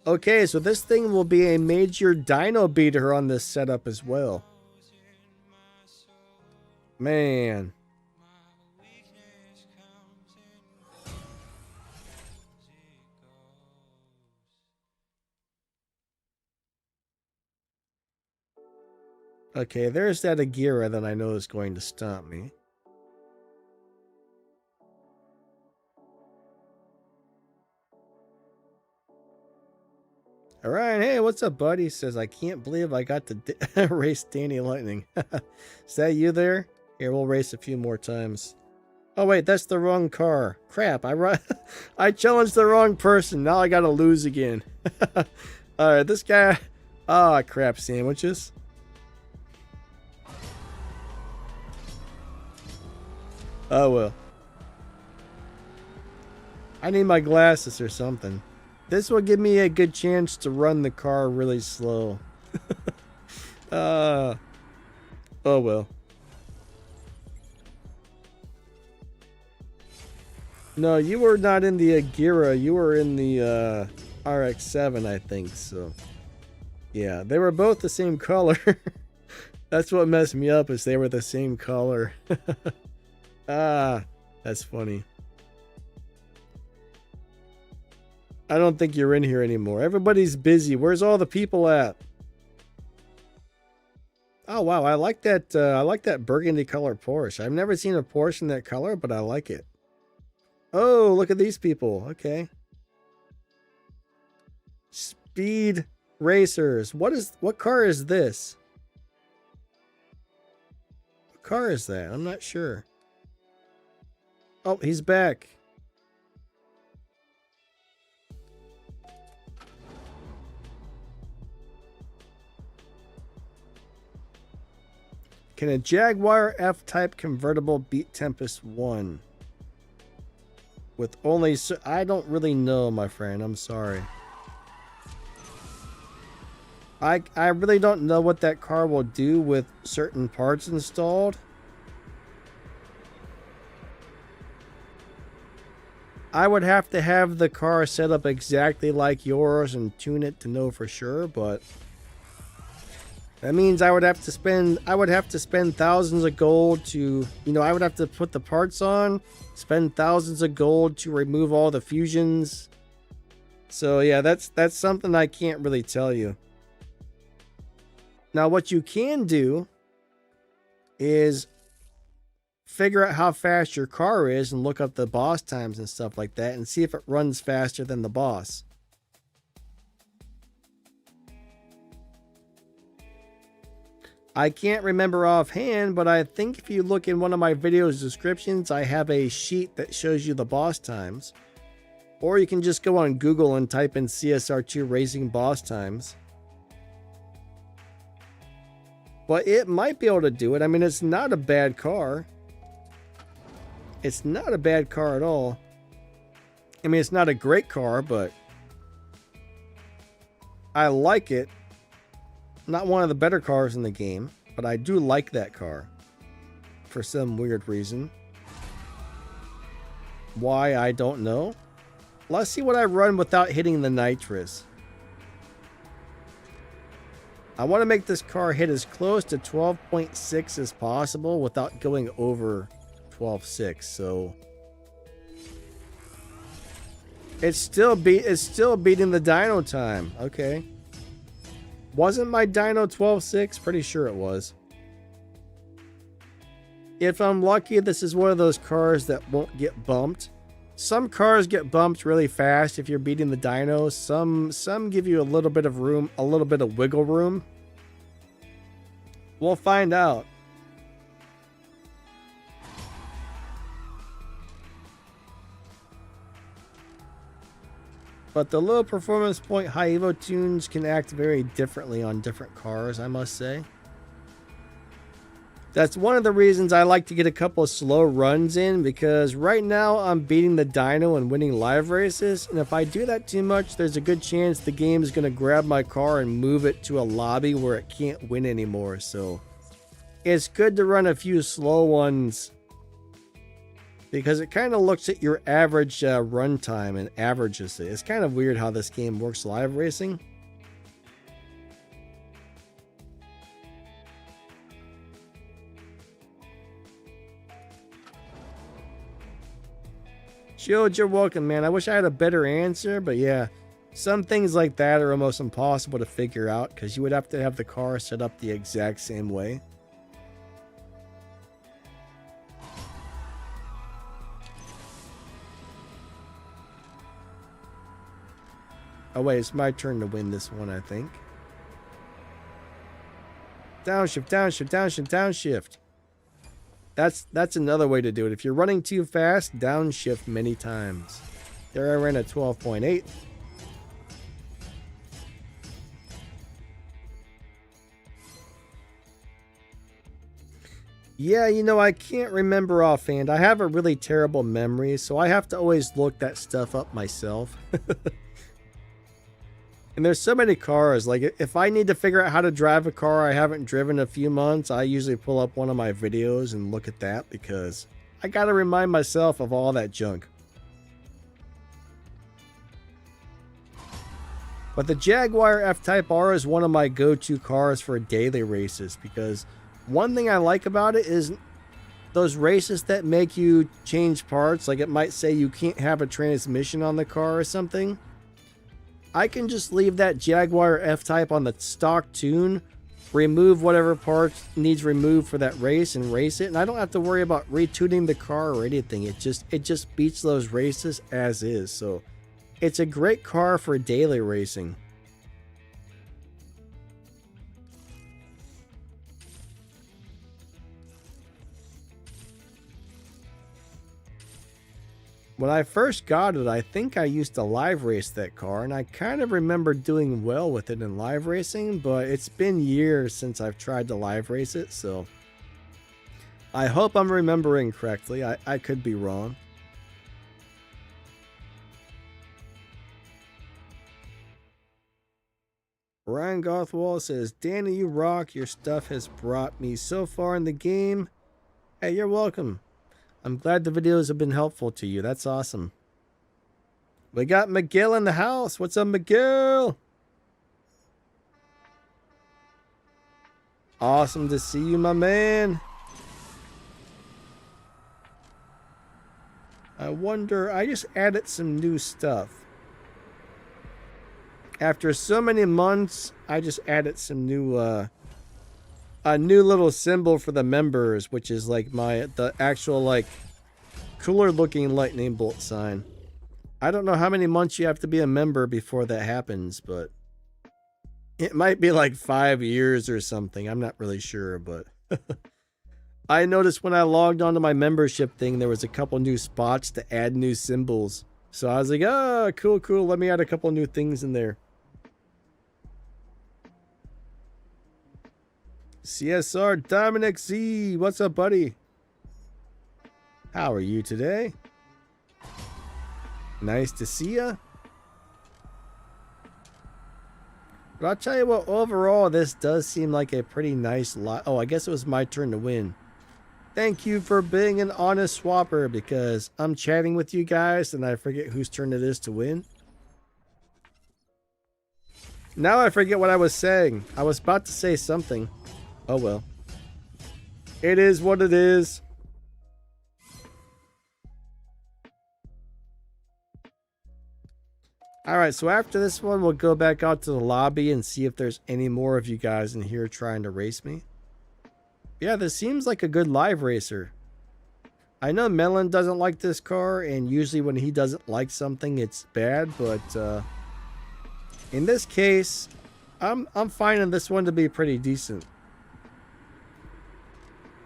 Okay, so this thing will be a major dyno beater on this setup as well. Man. Okay, there's that Agira that I know is going to stomp me. All right, hey, what's up, buddy? He says, I can't believe I got to race Danny Lightning. Is that you there? Here, we'll race a few more times. Oh, wait, that's the wrong car. Crap, I challenged the wrong person. Now I gotta lose again. All right, this guy... Ah, crap sandwiches. Oh, well. I need my glasses or something. This will give me a good chance to run the car really slow. Oh, well. No, you were not in the Agira. You were in the RX-7, I think. So, yeah, they were both the same color. That's what messed me up, is they were the same color. Ah, that's funny. I don't think you're in here anymore. Everybody's busy. Where's all the people at? Oh wow, I like that. I like that burgundy color Porsche. I've never seen a Porsche in that color, but I like it. Oh, look at these people. Okay. Speed racers. What car is this? What car is that? I'm not sure. Oh, he's back. Can a Jaguar F-Type convertible beat Tempest 1? With only... I don't really know, my friend. I'm sorry. I really don't know what that car will do with certain parts installed. I would have to have the car set up exactly like yours and tune it to know for sure, but that means I would have to spend thousands of gold to, I would have to put the parts on, spend thousands of gold to remove all the fusions. So yeah, that's something I can't really tell you. Now what you can do is figure out how fast your car is and look up the boss times and stuff like that and see if it runs faster than the boss. I can't remember offhand, but I think if you look in one of my videos descriptions, I have a sheet that shows you the boss times. Or you can just go on Google and type in CSR2 racing boss times. But it might be able to do it. I mean, it's not a bad car. It's not a bad car at all. I mean, it's not a great car, but I like it. Not one of the better cars in the game, but I do like that car for some weird reason. Why, I don't know. Let's see what I run without hitting the nitrous. I want to make this car hit as close to 12.6 as possible without going over 12.6. So it's still beating the dyno time. Okay. Wasn't my dyno 12.6? Pretty sure it was. If I'm lucky, this is one of those cars that won't get bumped. Some cars get bumped really fast if you're beating the dyno. Some give you a little bit of room, a little bit of wiggle room. We'll find out. But the low performance point high Evo tunes can act very differently on different cars, I must say. That's one of the reasons I like to get a couple of slow runs in, because right now I'm beating the dyno and winning live races, and if I do that too much, there's a good chance the game is going to grab my car and move it to a lobby where it can't win anymore. So it's good to run a few slow ones, because it kind of looks at your average run time and averages it. It's kind of weird how this game works live racing. Shield, you're welcome, man. I wish I had a better answer, but yeah, some things like that are almost impossible to figure out because you would have to have the car set up the exact same way. Oh wait, it's my turn to win this one, I think. Downshift, downshift, downshift, downshift. That's another way to do it. If you're running too fast, downshift many times. There I ran at 12.8. Yeah, you know, I can't remember offhand. I have a really terrible memory, so I have to always look that stuff up myself. And there's so many cars. Like, if I need to figure out how to drive a car I haven't driven in a few months, I usually pull up one of my videos and look at that, because I gotta remind myself of all that junk. But the Jaguar F-Type R is one of my go-to cars for daily races, because one thing I like about it is those races that make you change parts. Like, it might say you can't have a transmission on the car or something. I can just leave that Jaguar F-Type on the stock tune, remove whatever parts needs removed for that race, and race it. And I don't have to worry about retuning the car or anything. It just beats those races as is. So it's a great car for daily racing. When I first got it, I think I used to live race that car, and I kind of remember doing well with it in live racing, but it's been years since I've tried to live race it, so I hope I'm remembering correctly. I could be wrong. Ryan Gothwall says, Danny, you rock. Your stuff has brought me so far in the game. Hey, you're welcome. I'm glad the videos have been helpful to you. That's awesome. We got Miguel in the house. What's up, Miguel? Awesome to see you, my man. I wonder, I just added some new stuff. After so many months, I just added some new, a new little symbol for the members, which is like the actual, like, cooler looking lightning bolt sign. I don't know how many months you have to be a member before that happens, but it might be like 5 years or something. I'm not really sure, but I noticed when I logged onto my membership thing, there was a couple new spots to add new symbols. So I was like, oh, cool, cool. Let me add a couple new things in there. CSR Dominic Z, what's up, buddy? How are you today? Nice to see ya. But I'll tell you what, overall, this does seem like a pretty nice lot. Oh, I guess it was my turn to win. Thank you for being an honest swapper, because I'm chatting with you guys and I forget whose turn it is to win. Now I forget what I was saying. I was about to say something. Oh well. It is what it is. Alright, so after this one, we'll go back out to the lobby and see if there's any more of you guys in here trying to race me. Yeah, this seems like a good live racer. I know Melon doesn't like this car, and usually when he doesn't like something, it's bad, but in this case, I'm finding this one to be pretty decent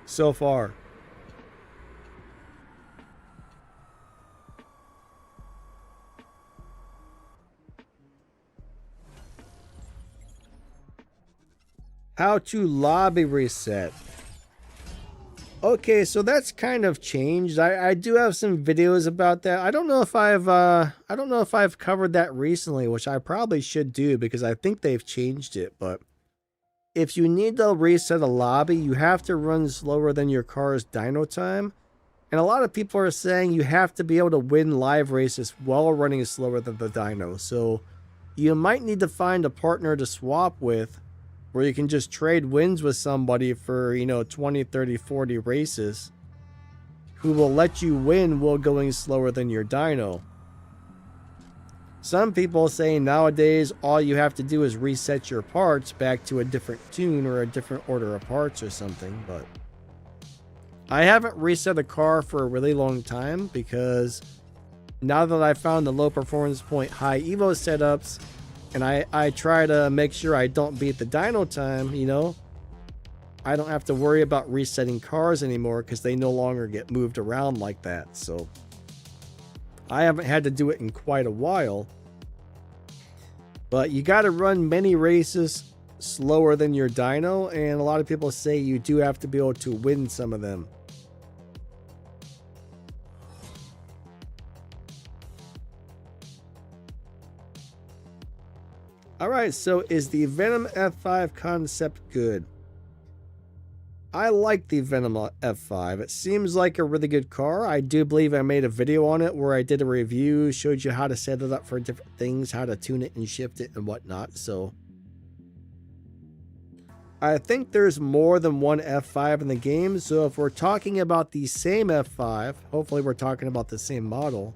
so far. How to lobby reset. Okay, so that's kind of changed. I do have some videos about that. I don't know if I've covered that recently, which I probably should do because I think they've changed it. But if you need to reset a lobby, you have to run slower than your car's dyno time. And a lot of people are saying you have to be able to win live races while running slower than the dyno. So you might need to find a partner to swap with, where you can just trade wins with somebody for, 20, 30, 40 races, who will let you win while going slower than your dyno. Some people say nowadays all you have to do is reset your parts back to a different tune or a different order of parts or something, but I haven't reset a car for a really long time, because now that I found the low performance point high evo setups, and I try to make sure I don't beat the dyno time, I don't have to worry about resetting cars anymore because they no longer get moved around like that. So I haven't had to do it in quite a while. But you got to run many races slower than your dyno, and a lot of people say you do have to be able to win some of them. Alright, so is the Venom F5 concept good? I like the Venom F5. It seems like a really good car. I do believe I made a video on it where I did a review, showed you how to set it up for different things, how to tune it and shift it and whatnot. So I think there's more than one F5 in the game. So if we're talking about the same F5, hopefully we're talking about the same model.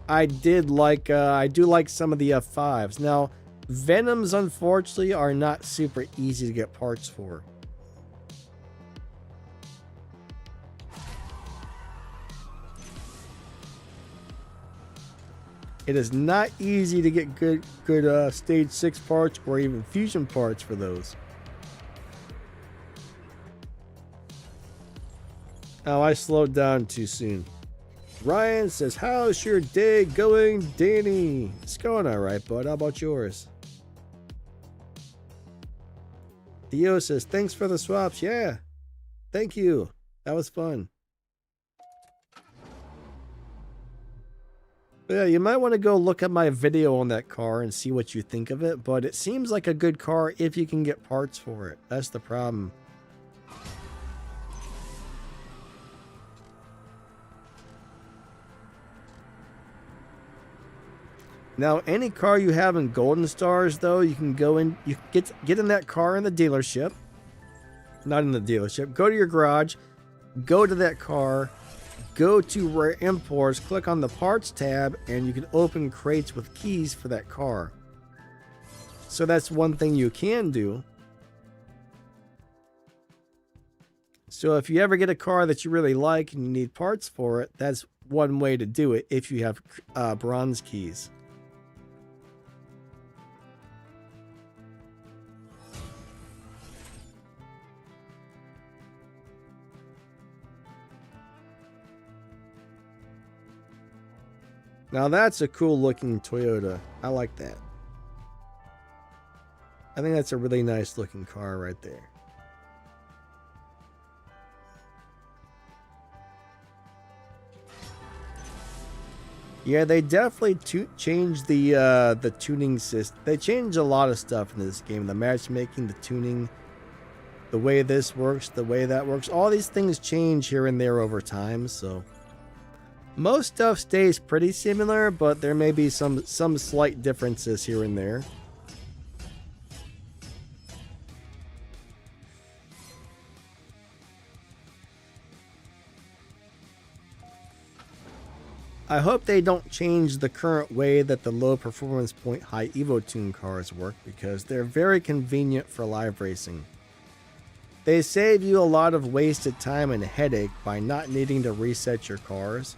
I do like some of the F5s. Now, Venoms unfortunately are not super easy to get parts for. It is not easy to get good stage 6 parts or even fusion parts for those. Oh, I slowed down too soon. Ryan says, how's your day going, Danny? It's going alright, bud. How about yours? Theo says, thanks for the swaps. Yeah. Thank you. That was fun. But yeah, you might want to go look at my video on that car and see what you think of it. But it seems like a good car if you can get parts for it. That's the problem. Now, any car you have in Golden Stars, though, you can go in, you get in that car in the dealership. Not in the dealership. Go to your garage, go to that car, go to Rare Imports, click on the Parts tab, and you can open crates with keys for that car. So that's one thing you can do. So if you ever get a car that you really like and you need parts for it, that's one way to do it if you have bronze keys. Now that's a cool looking Toyota. I like that. I think that's a really nice looking car right there. Yeah, they definitely changed the tuning system. They changed a lot of stuff in this game. The matchmaking, the tuning, the way this works, the way that works. All these things change here and there over time, so most stuff stays pretty similar, but there may be some slight differences here and there. I hope they don't change the current way that the low performance point high Evo Tune cars work, because they're very convenient for live racing. They save you a lot of wasted time and headache by not needing to reset your cars.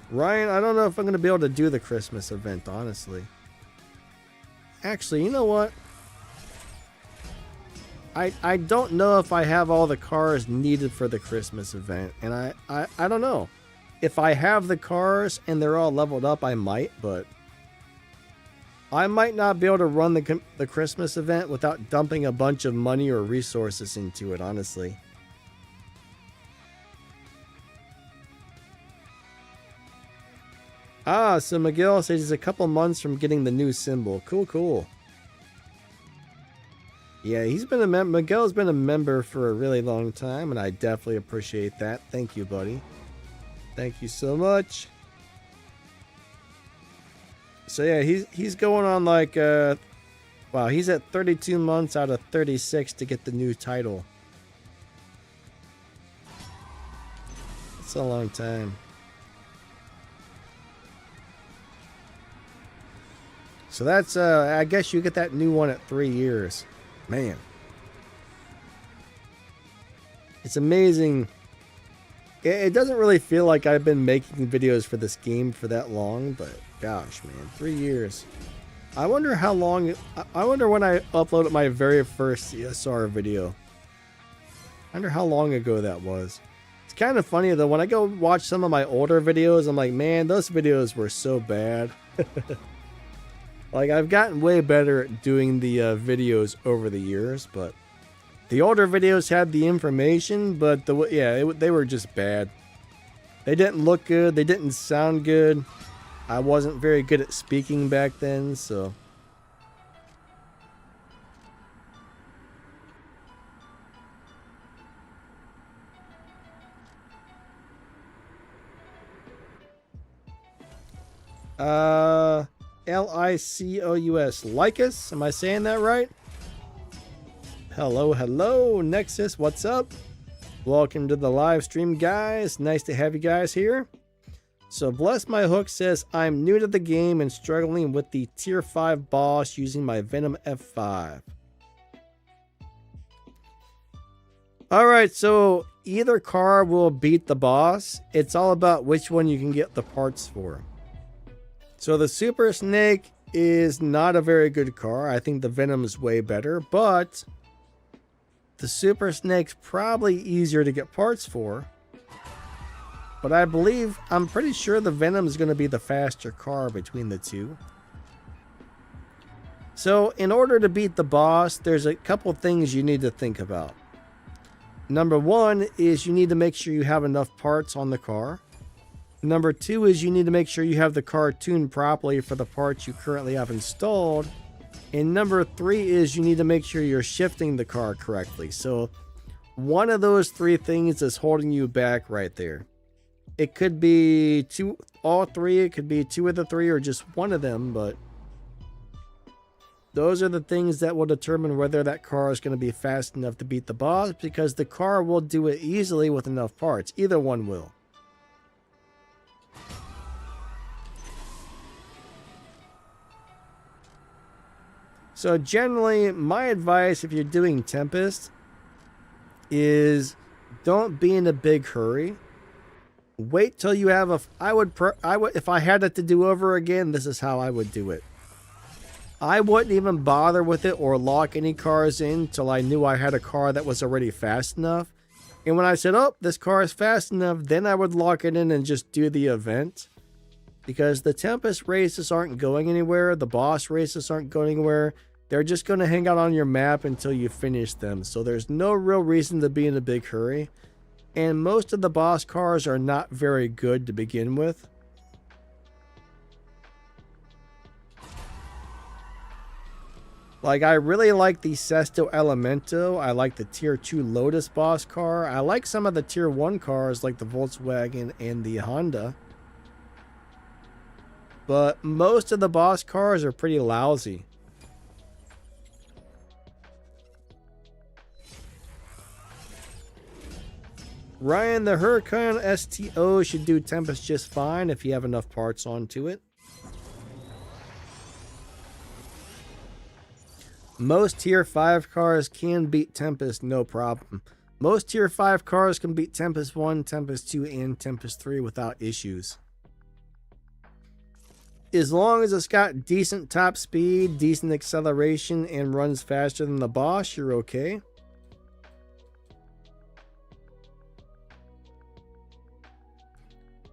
Ryan, I don't know if I'm going to be able to do the Christmas event, honestly. Actually, you know what? I don't know if I have all the cars needed for the Christmas event, and I don't know. If I have the cars and they're all leveled up, I might, but I might not be able to run the Christmas event without dumping a bunch of money or resources into it, honestly. Ah, so Miguel says he's a couple months from getting the new symbol. Cool, cool. Yeah, he's been a Miguel's been a member for a really long time, and I definitely appreciate that. Thank you, buddy. Thank you so much. So yeah, he's going on like wow, he's at 32 months out of 36 to get the new title. It's a long time. So that's, I guess you get that new one at 3 years. Man. It's amazing. It doesn't really feel like I've been making videos for this game for that long, but gosh, man, 3 years. I wonder how long, I wonder when I uploaded my very first CSR video. I wonder how long ago that was. It's kind of funny though, when I go watch some of my older videos, I'm like, man, those videos were so bad. Like, I've gotten way better at doing the videos over the years, but the older videos had the information, but they were just bad. They didn't look good. They didn't sound good. I wasn't very good at speaking back then, so. Licous. Lycus? Am I saying that right? Hello, hello, Nexus. What's up? Welcome to the live stream, guys. Nice to have you guys here. So, Bless My Hook says, I'm new to the game and struggling with the tier 5 boss using my Venom F5. Alright, so either car will beat the boss. It's all about which one you can get the parts for. So the Super Snake is not a very good car. I think the Venom is way better, but the Super Snake's probably easier to get parts for. But I'm pretty sure the Venom is going to be the faster car between the two. So in order to beat the boss, there's a couple things you need to think about. Number one is you need to make sure you have enough parts on the car. Number two is you need to make sure you have the car tuned properly for the parts you currently have installed. And number three is you need to make sure you're shifting the car correctly. So one of those three things is holding you back right there. It could be all three, it could be two of the three, or just one of them, but those are the things that will determine whether that car is going to be fast enough to beat the boss, because the car will do it easily with enough parts. Either one will. So generally, my advice if you're doing Tempest is don't be in a big hurry. Wait till you have if I had it to do over again, this is how I would do it. I wouldn't even bother with it or lock any cars in till I knew I had a car that was already fast enough. And when I said, oh, this car is fast enough, then I would lock it in and just do the event. Because the Tempest races aren't going anywhere. The boss races aren't going anywhere. They're just going to hang out on your map until you finish them. So there's no real reason to be in a big hurry. And most of the boss cars are not very good to begin with. Like, I really like the Sesto Elemento. I like the Tier 2 Lotus boss car. I like some of the Tier 1 cars like the Volkswagen and the Honda. But most of the boss cars are pretty lousy. Ryan, the Huracan STO should do Tempest just fine if you have enough parts onto it. Most Tier 5 cars can beat Tempest, no problem. Most Tier 5 cars can beat Tempest 1, Tempest 2, and Tempest 3 without issues. As long as it's got decent top speed, decent acceleration, and runs faster than the boss, you're okay.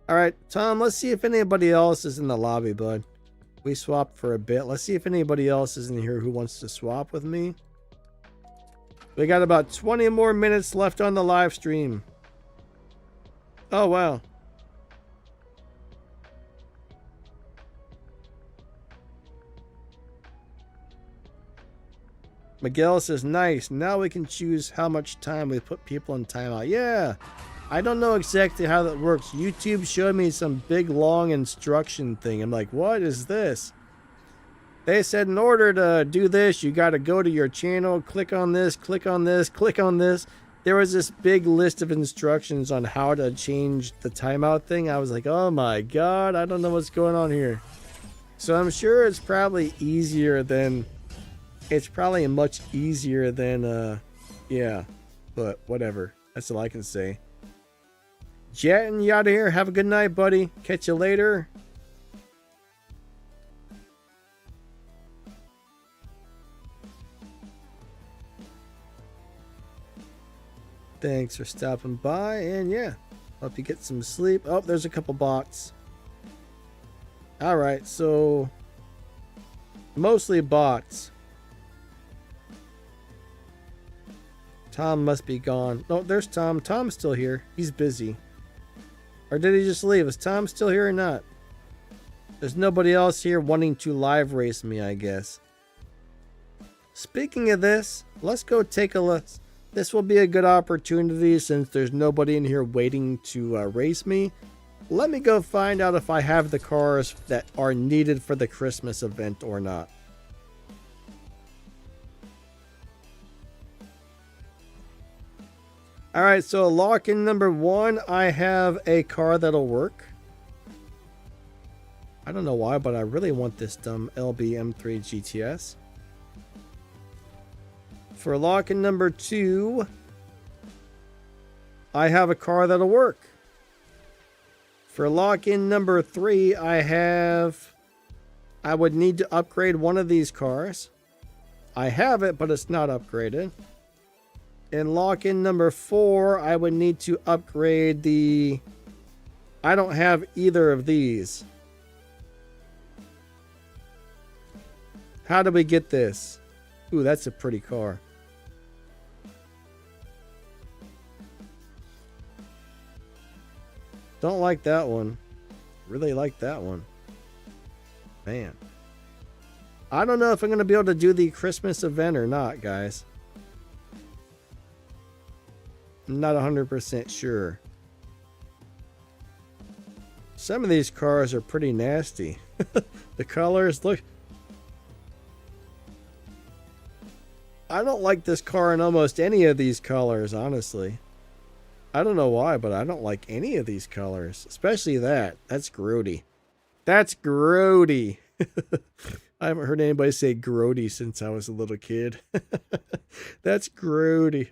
Alright, Tom, let's see if anybody else is in the lobby, bud. We swapped for a bit. Let's see if anybody else is in here who wants to swap with me. We got about 20 more minutes left on the live stream. Oh, wow. Miguel says, nice. Now we can choose how much time we put people in timeout. Yeah. I don't know exactly how that works. YouTube showed me some big long instruction thing. I'm like, what is this? They said in order to do this, you got to go to your channel, click on this, click on this, click on this. There was this big list of instructions on how to change the timeout thing. I was like, oh my God, I don't know what's going on here. So I'm sure it's probably easier than, much easier than, yeah, but whatever. That's all I can say. Jetting you out of here. Have a good night, buddy. Catch you later. Thanks for stopping by. And yeah, hope you get some sleep. Oh, there's a couple bots. Alright, so mostly bots. Tom must be gone. No, there's Tom. Tom's still here. He's busy. Or did he just leave? Is Tom still here or not? There's nobody else here wanting to live race me, I guess. Speaking of this, let's go take a look. This will be a good opportunity since there's nobody in here waiting to race me. Let me go find out if I have the cars that are needed for the Christmas event or not. Alright, so lock-in number 1, I have a car that'll work. I don't know why, but I really want this dumb LB M3 GTS. For lock-in number 2, I have a car that'll work. For lock-in number 3, I would need to upgrade one of these cars. I have it, but it's not upgraded. In lock-in number 4, I would need to upgrade the... I don't have either of these. How do we get this? Ooh, that's a pretty car. Don't like that one. Really like that one. Man. I don't know if I'm going to be able to do the Christmas event or not, guys. I'm not 100% sure. Some of these cars are pretty nasty. The colors, look. I don't like this car in almost any of these colors, honestly. I don't know why, but I don't like any of these colors. Especially that. That's grody. That's grody. I haven't heard anybody say grody since I was a little kid. That's grody.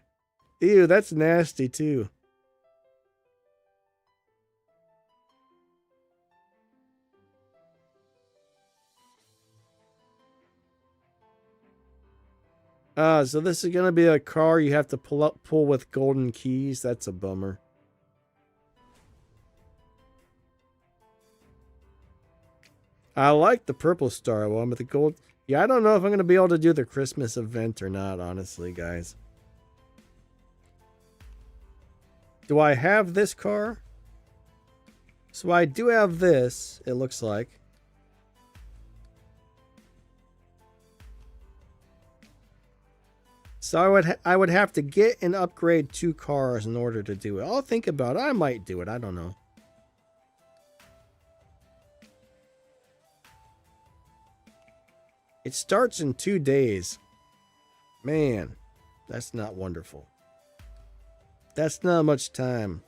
Ew, that's nasty too. So this is going to be a car you have to pull with golden keys. That's a bummer. I like the purple star one, but the gold... Yeah, I don't know if I'm going to be able to do the Christmas event or not, honestly, guys. Do I have this car? So I do have this, it looks like. So I would have to get and upgrade 2 cars in order to do it. I'll think about it. I might do it. I don't know. It starts in 2 days. Man, that's not wonderful. That's not much time.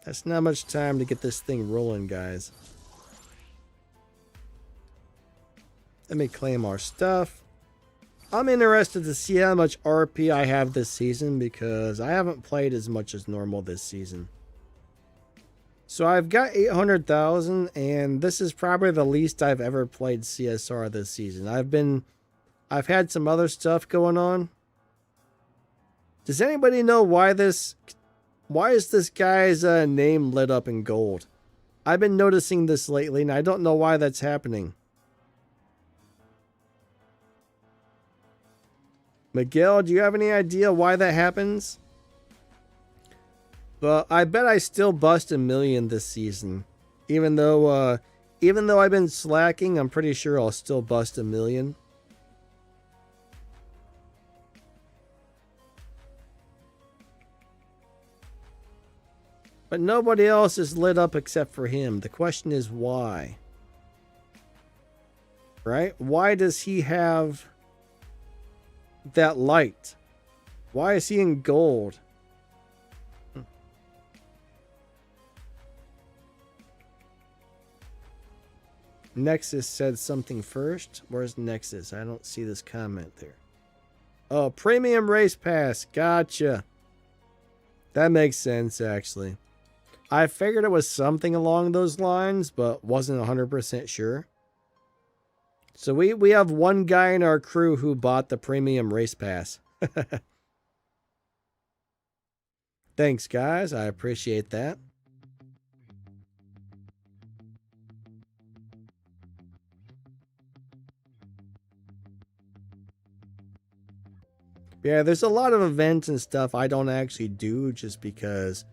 That's not much time to get this thing rolling, guys. Let me claim our stuff. I'm interested to see how much RP I have this season because I haven't played as much as normal this season. So I've got 800,000 and this is probably the least I've ever played CSR this season. I've had some other stuff going on. Does anybody know why is this guy's name lit up in gold? I've been noticing this lately and I don't know why that's happening. Miguel, do you have any idea why that happens? But I bet I still bust 1 million this season. Even though I've been slacking, I'm pretty sure I'll still bust 1 million. But nobody else is lit up except for him. The question is why? Right? Why does he have that light? Why is he in gold? Nexus said something first. Where's Nexus? I don't see this comment there. Oh, premium race pass. Gotcha. That makes sense, actually. I figured it was something along those lines, but wasn't 100% sure. So we have one guy in our crew who bought the premium race pass. Thanks, guys. I appreciate that. Yeah, there's a lot of events and stuff I don't actually do just because,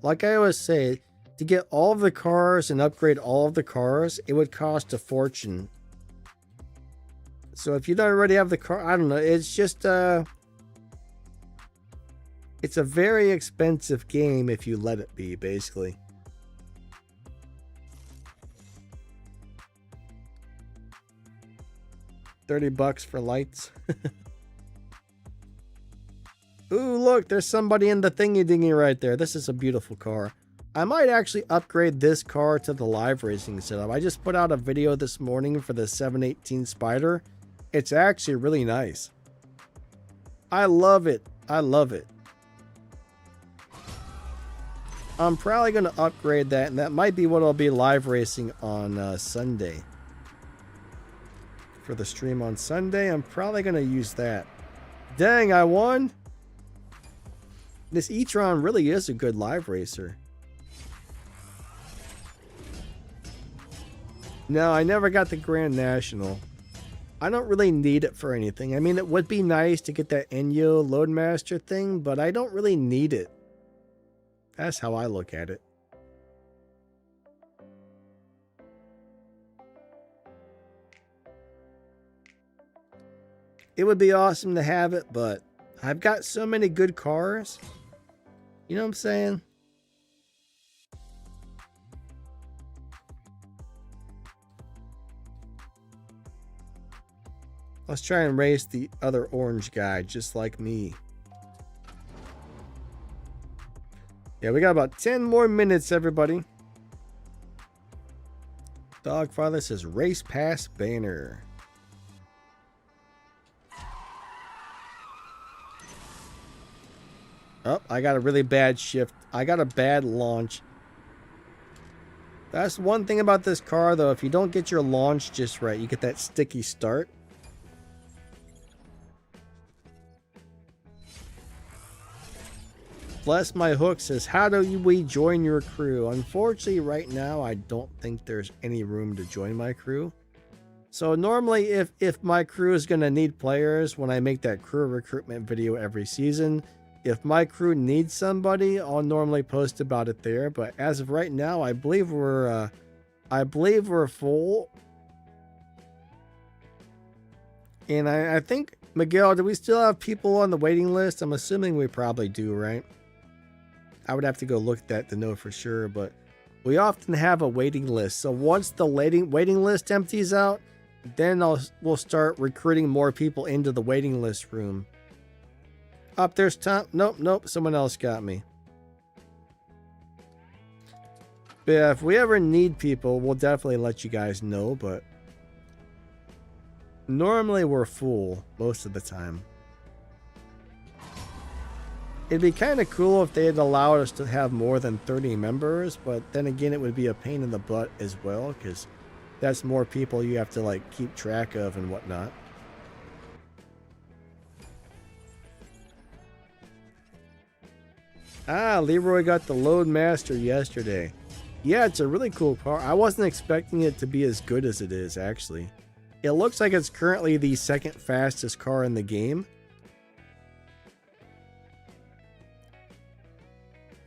like I always say, to get all of the cars and upgrade all of the cars, it would cost a fortune. So if you don't already have the car, I don't know, it's just, it's a very expensive game if you let it be, basically. $30 for lights. Ooh, look, there's somebody in the thingy-dingy right there. This is a beautiful car. I might actually upgrade this car to the live racing setup. I just put out a video this morning for the 718 Spider. It's actually really nice. I love it. I love it. I'm probably going to upgrade that, and that might be what I'll be live racing on Sunday. For the stream on Sunday, I'm probably going to use that. Dang, I won! This e-tron really is a good live racer. No, I never got the Grand National. I don't really need it for anything. I mean, it would be nice to get that Enyo Loadmaster thing, but I don't really need it. That's how I look at it. It would be awesome to have it, but I've got so many good cars. You know what I'm saying? Let's try and race the other orange guy just like me. Yeah, we got about 10 more minutes, everybody. Dogfather says race pass banner. Oh, I got a really bad shift. I got a bad launch. That's one thing about this car, though. If you don't get your launch just right, you get that sticky start. Bless My Hook says, how do we join your crew? Unfortunately, right now, I don't think there's any room to join my crew. So normally, if my crew is going to need players, when I make that crew recruitment video every season, if my crew needs somebody, I'll normally post about it there. But as of right now, I believe we're full. And I think, Miguel, do we still have people on the waiting list? I'm assuming we probably do, right? I would have to go look at that to know for sure, but we often have a waiting list. So once the waiting list empties out, then we'll start recruiting more people into the waiting list room. Up there's Tom. Nope. Someone else got me. But yeah, if we ever need people, we'll definitely let you guys know. But normally we're full most of the time. It'd be kind of cool if they had allowed us to have more than 30 members, but then again, it would be a pain in the butt as well, because that's more people you have to like keep track of and whatnot. Ah, Leroy got the Loadmaster yesterday. Yeah, it's a really cool car. I wasn't expecting it to be as good as it is, actually. It looks like it's currently the second fastest car in the game.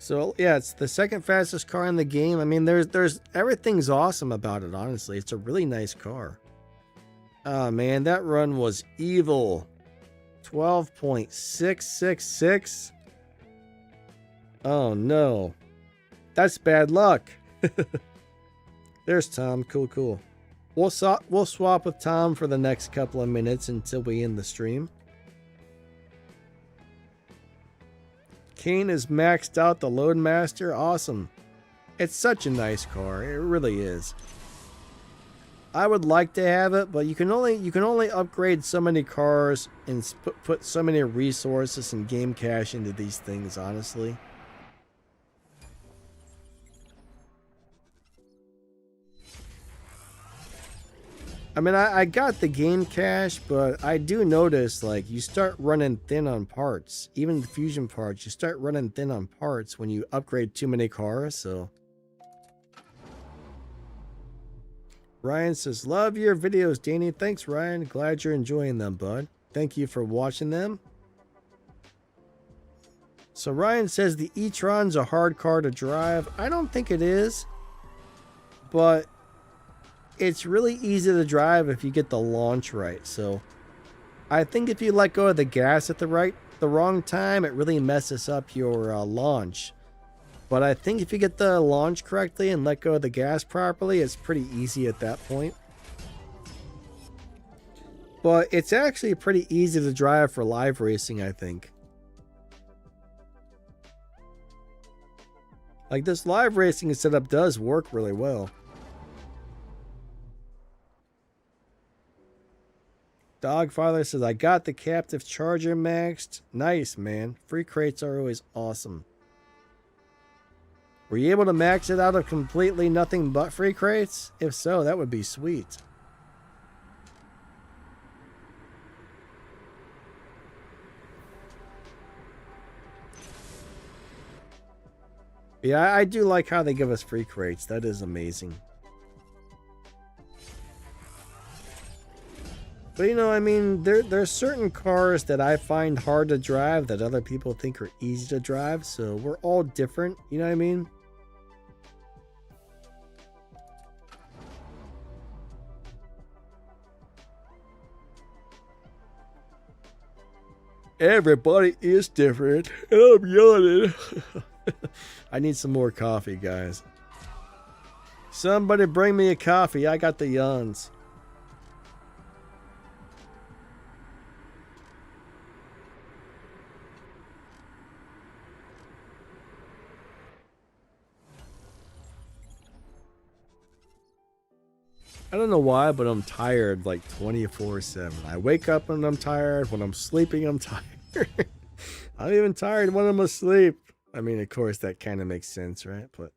So yeah, it's the second fastest car in the game. I mean, there's everything's awesome about it, honestly. It's a really nice car. Oh man, that run was evil. 12.666. Oh no. That's bad luck. There's Tom. Cool. We'll swap with Tom for the next couple of minutes until we end the stream. Kane is maxed out the Loadmaster. Awesome. It's such a nice car. It really is. I would like to have it, but you can only upgrade so many cars and put so many resources and game cash into these things, honestly. I mean, I got the game cache, but I do notice, like, you start running thin on parts. Even the fusion parts, you start running thin on parts when you upgrade too many cars, so. Ryan says, love your videos, Danny. Thanks, Ryan. Glad you're enjoying them, bud. Thank you for watching them. So Ryan says the e-tron's a hard car to drive. I don't think it is, but it's really easy to drive if you get the launch right. So I think if you let go of the gas at the wrong time, it really messes up your launch. But I think if you get the launch correctly and let go of the gas properly, it's pretty easy at that point. But it's actually pretty easy to drive for live racing, I think. Like, this live racing setup does work really well. Dogfather says, I got the captive charger maxed. Nice, man. Free crates are always awesome. Were you able to max it out of completely nothing but free crates? If so, that would be sweet. Yeah, I do like how they give us free crates. That is amazing. But you know, I mean, there's certain cars that I find hard to drive that other people think are easy to drive. So we're all different. You know what I mean? Everybody is different. And I'm yawning. I need some more coffee, guys. Somebody bring me a coffee. I got the yawns. I don't know why, but I'm tired like 24/7. I wake up and I'm tired. When I'm sleeping, I'm tired. I'm even tired when I'm asleep. I mean, of course, that kind of makes sense, right? But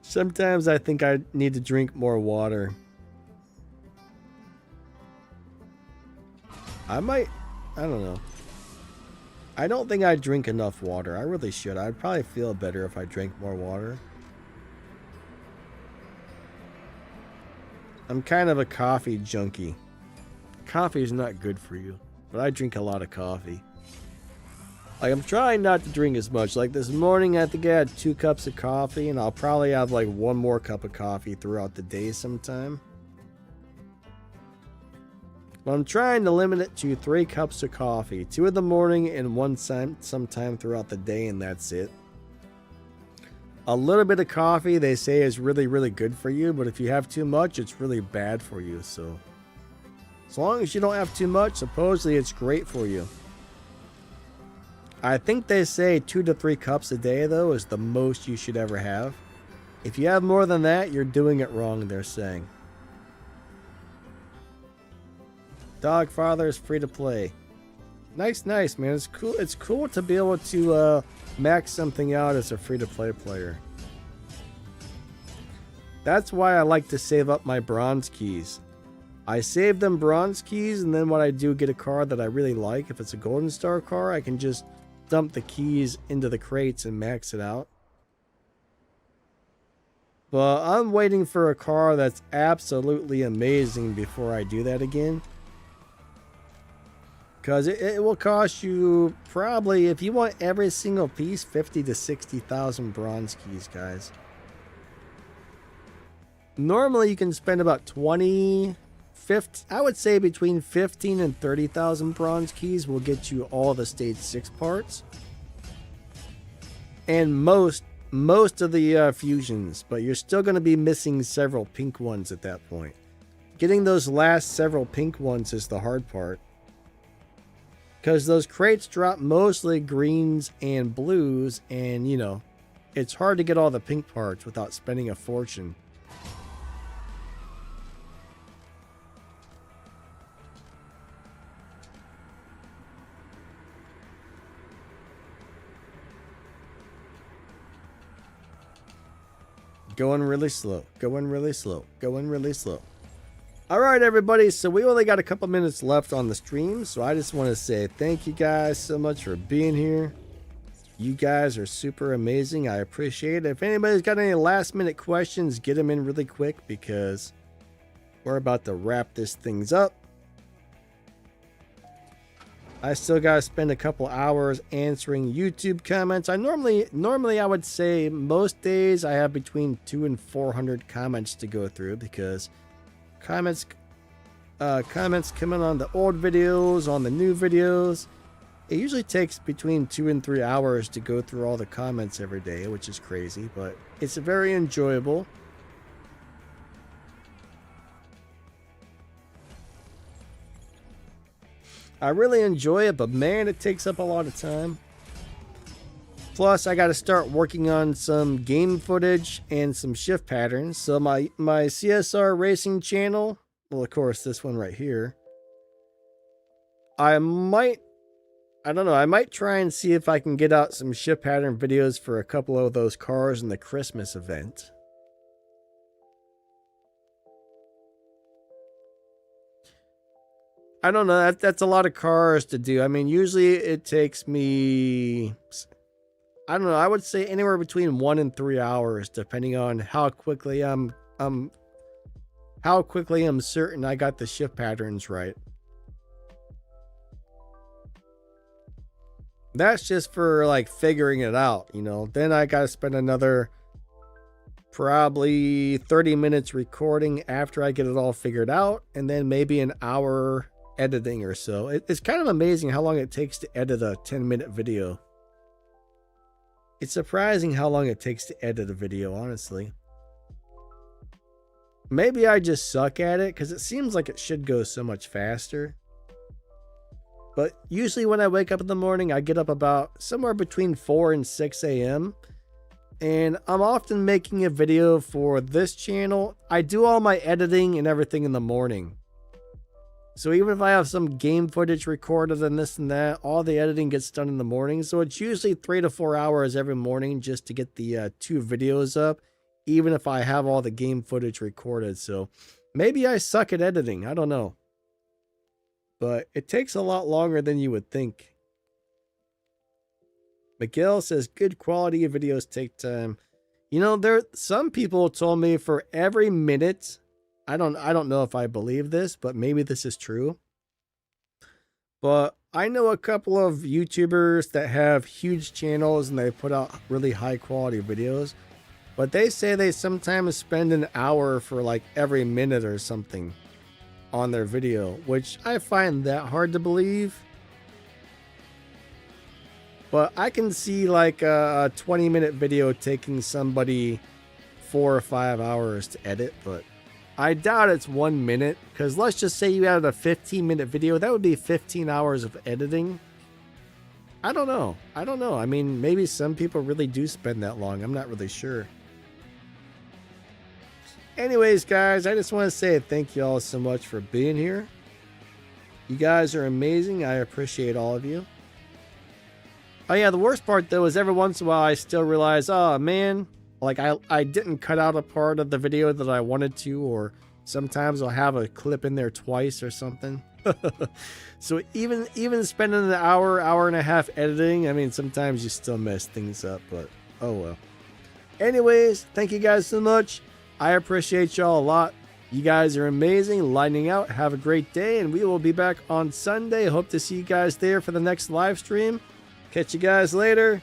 sometimes I think I need to drink more water. I don't know. I don't think I drink enough water. I really should. I'd probably feel better if I drank more water. I'm kind of a coffee junkie. Coffee is not good for you, but I drink a lot of coffee. Like, I'm trying not to drink as much. Like this morning, I think I had 2 cups of coffee, and I'll probably have like 1 more cup of coffee throughout the day sometime. But I'm trying to limit it to 3 cups of coffee, 2 in the morning and 1 sometime throughout the day, and that's it. A little bit of coffee, they say, is really, really good for you, but if you have too much, it's really bad for you. So, as long as you don't have too much, supposedly it's great for you. I think they say 2 to 3 cups a day, though, is the most you should ever have. If you have more than that, you're doing it wrong, they're saying. Dogfather is free to play. Nice, man. It's cool. It's cool to be able to max something out as a free-to-play player. That's why I like to save up my bronze keys. I save them bronze keys, and then when I do get a car that I really like, if it's a golden star car, I can just dump the keys into the crates and max it out. But I'm waiting for a car that's absolutely amazing before I do that again. Because it will cost you probably, if you want every single piece, 50 to 60,000 bronze keys, guys. Normally you can spend about 50, I would say between 15 and 30,000 bronze keys will get you all the stage 6 parts. And most of the fusions, but you're still going to be missing several pink ones at that point. Getting those last several pink ones is the hard part. Because those crates drop mostly greens and blues, and you know, it's hard to get all the pink parts without spending a fortune. Going really slow, going really slow, going really slow. Alright everybody, so we only got a couple minutes left on the stream, so I just want to say thank you guys so much for being here. You guys are super amazing, I appreciate it. If anybody's got any last minute questions, get them in really quick because we're about to wrap this things up. I still gotta spend a couple hours answering YouTube comments. I normally I would say most days I have between 200 and 400 comments to go through because comments coming on the old videos, on the new videos. It usually takes between 2 and 3 hours to go through all the comments every day, which is crazy, but it's very enjoyable. I really enjoy it, but man, it takes up a lot of time. Plus, I got to start working on some game footage and some shift patterns. So my CSR racing channel, well, of course, this one right here, I might try and see if I can get out some shift pattern videos for a couple of those cars in the Christmas event. I don't know, that's a lot of cars to do. I mean, usually it takes me, I don't know, I would say anywhere between 1 and 3 hours, depending on how quickly I'm certain I got the shift patterns right. That's just for like figuring it out, you know. Then I got to spend another probably 30 minutes recording after I get it all figured out, and then maybe an hour editing or so. It's kind of amazing how long it takes to edit a 10-minute video. It's surprising how long it takes to edit a video, honestly. Maybe I just suck at it because it seems like it should go so much faster. But usually when I wake up in the morning, I get up about somewhere between 4 and 6 a.m. And I'm often making a video for this channel. I do all my editing and everything in the morning. So even if I have some game footage recorded and this and that, all the editing gets done in the morning. So it's usually 3 to 4 hours every morning just to get the 2 videos up, even if I have all the game footage recorded. So maybe I suck at editing. I don't know. but it takes a lot longer than you would think. Miguel says good quality videos take time. You know, some people told me for every minute, I don't know if I believe this, but maybe this is true. But I know a couple of YouTubers that have huge channels and they put out really high quality videos, but they say they sometimes spend an hour for like every minute or something on their video, which I find that hard to believe. But I can see like a 20-minute video taking somebody 4 or 5 hours to edit, but I doubt it's 1 minute, because let's just say you had a 15-minute video, that would be 15 hours of editing. I don't know. I mean, maybe some people really do spend that long. I'm not really sure. Anyways, guys, I just want to say thank you all so much for being here. You guys are amazing. I appreciate all of you. Oh yeah, the worst part though is every once in a while I still realize, oh man, like I didn't cut out a part of the video that I wanted to, or sometimes I'll have a clip in there twice or something. So even spending an hour and a half editing, I mean, sometimes you still mess things up, but oh well. Anyways, thank you guys so much. I appreciate y'all a lot. You guys are amazing, lighting out. Have a great day, and we will be back on Sunday. Hope to see you guys there for the next live stream. Catch you guys later.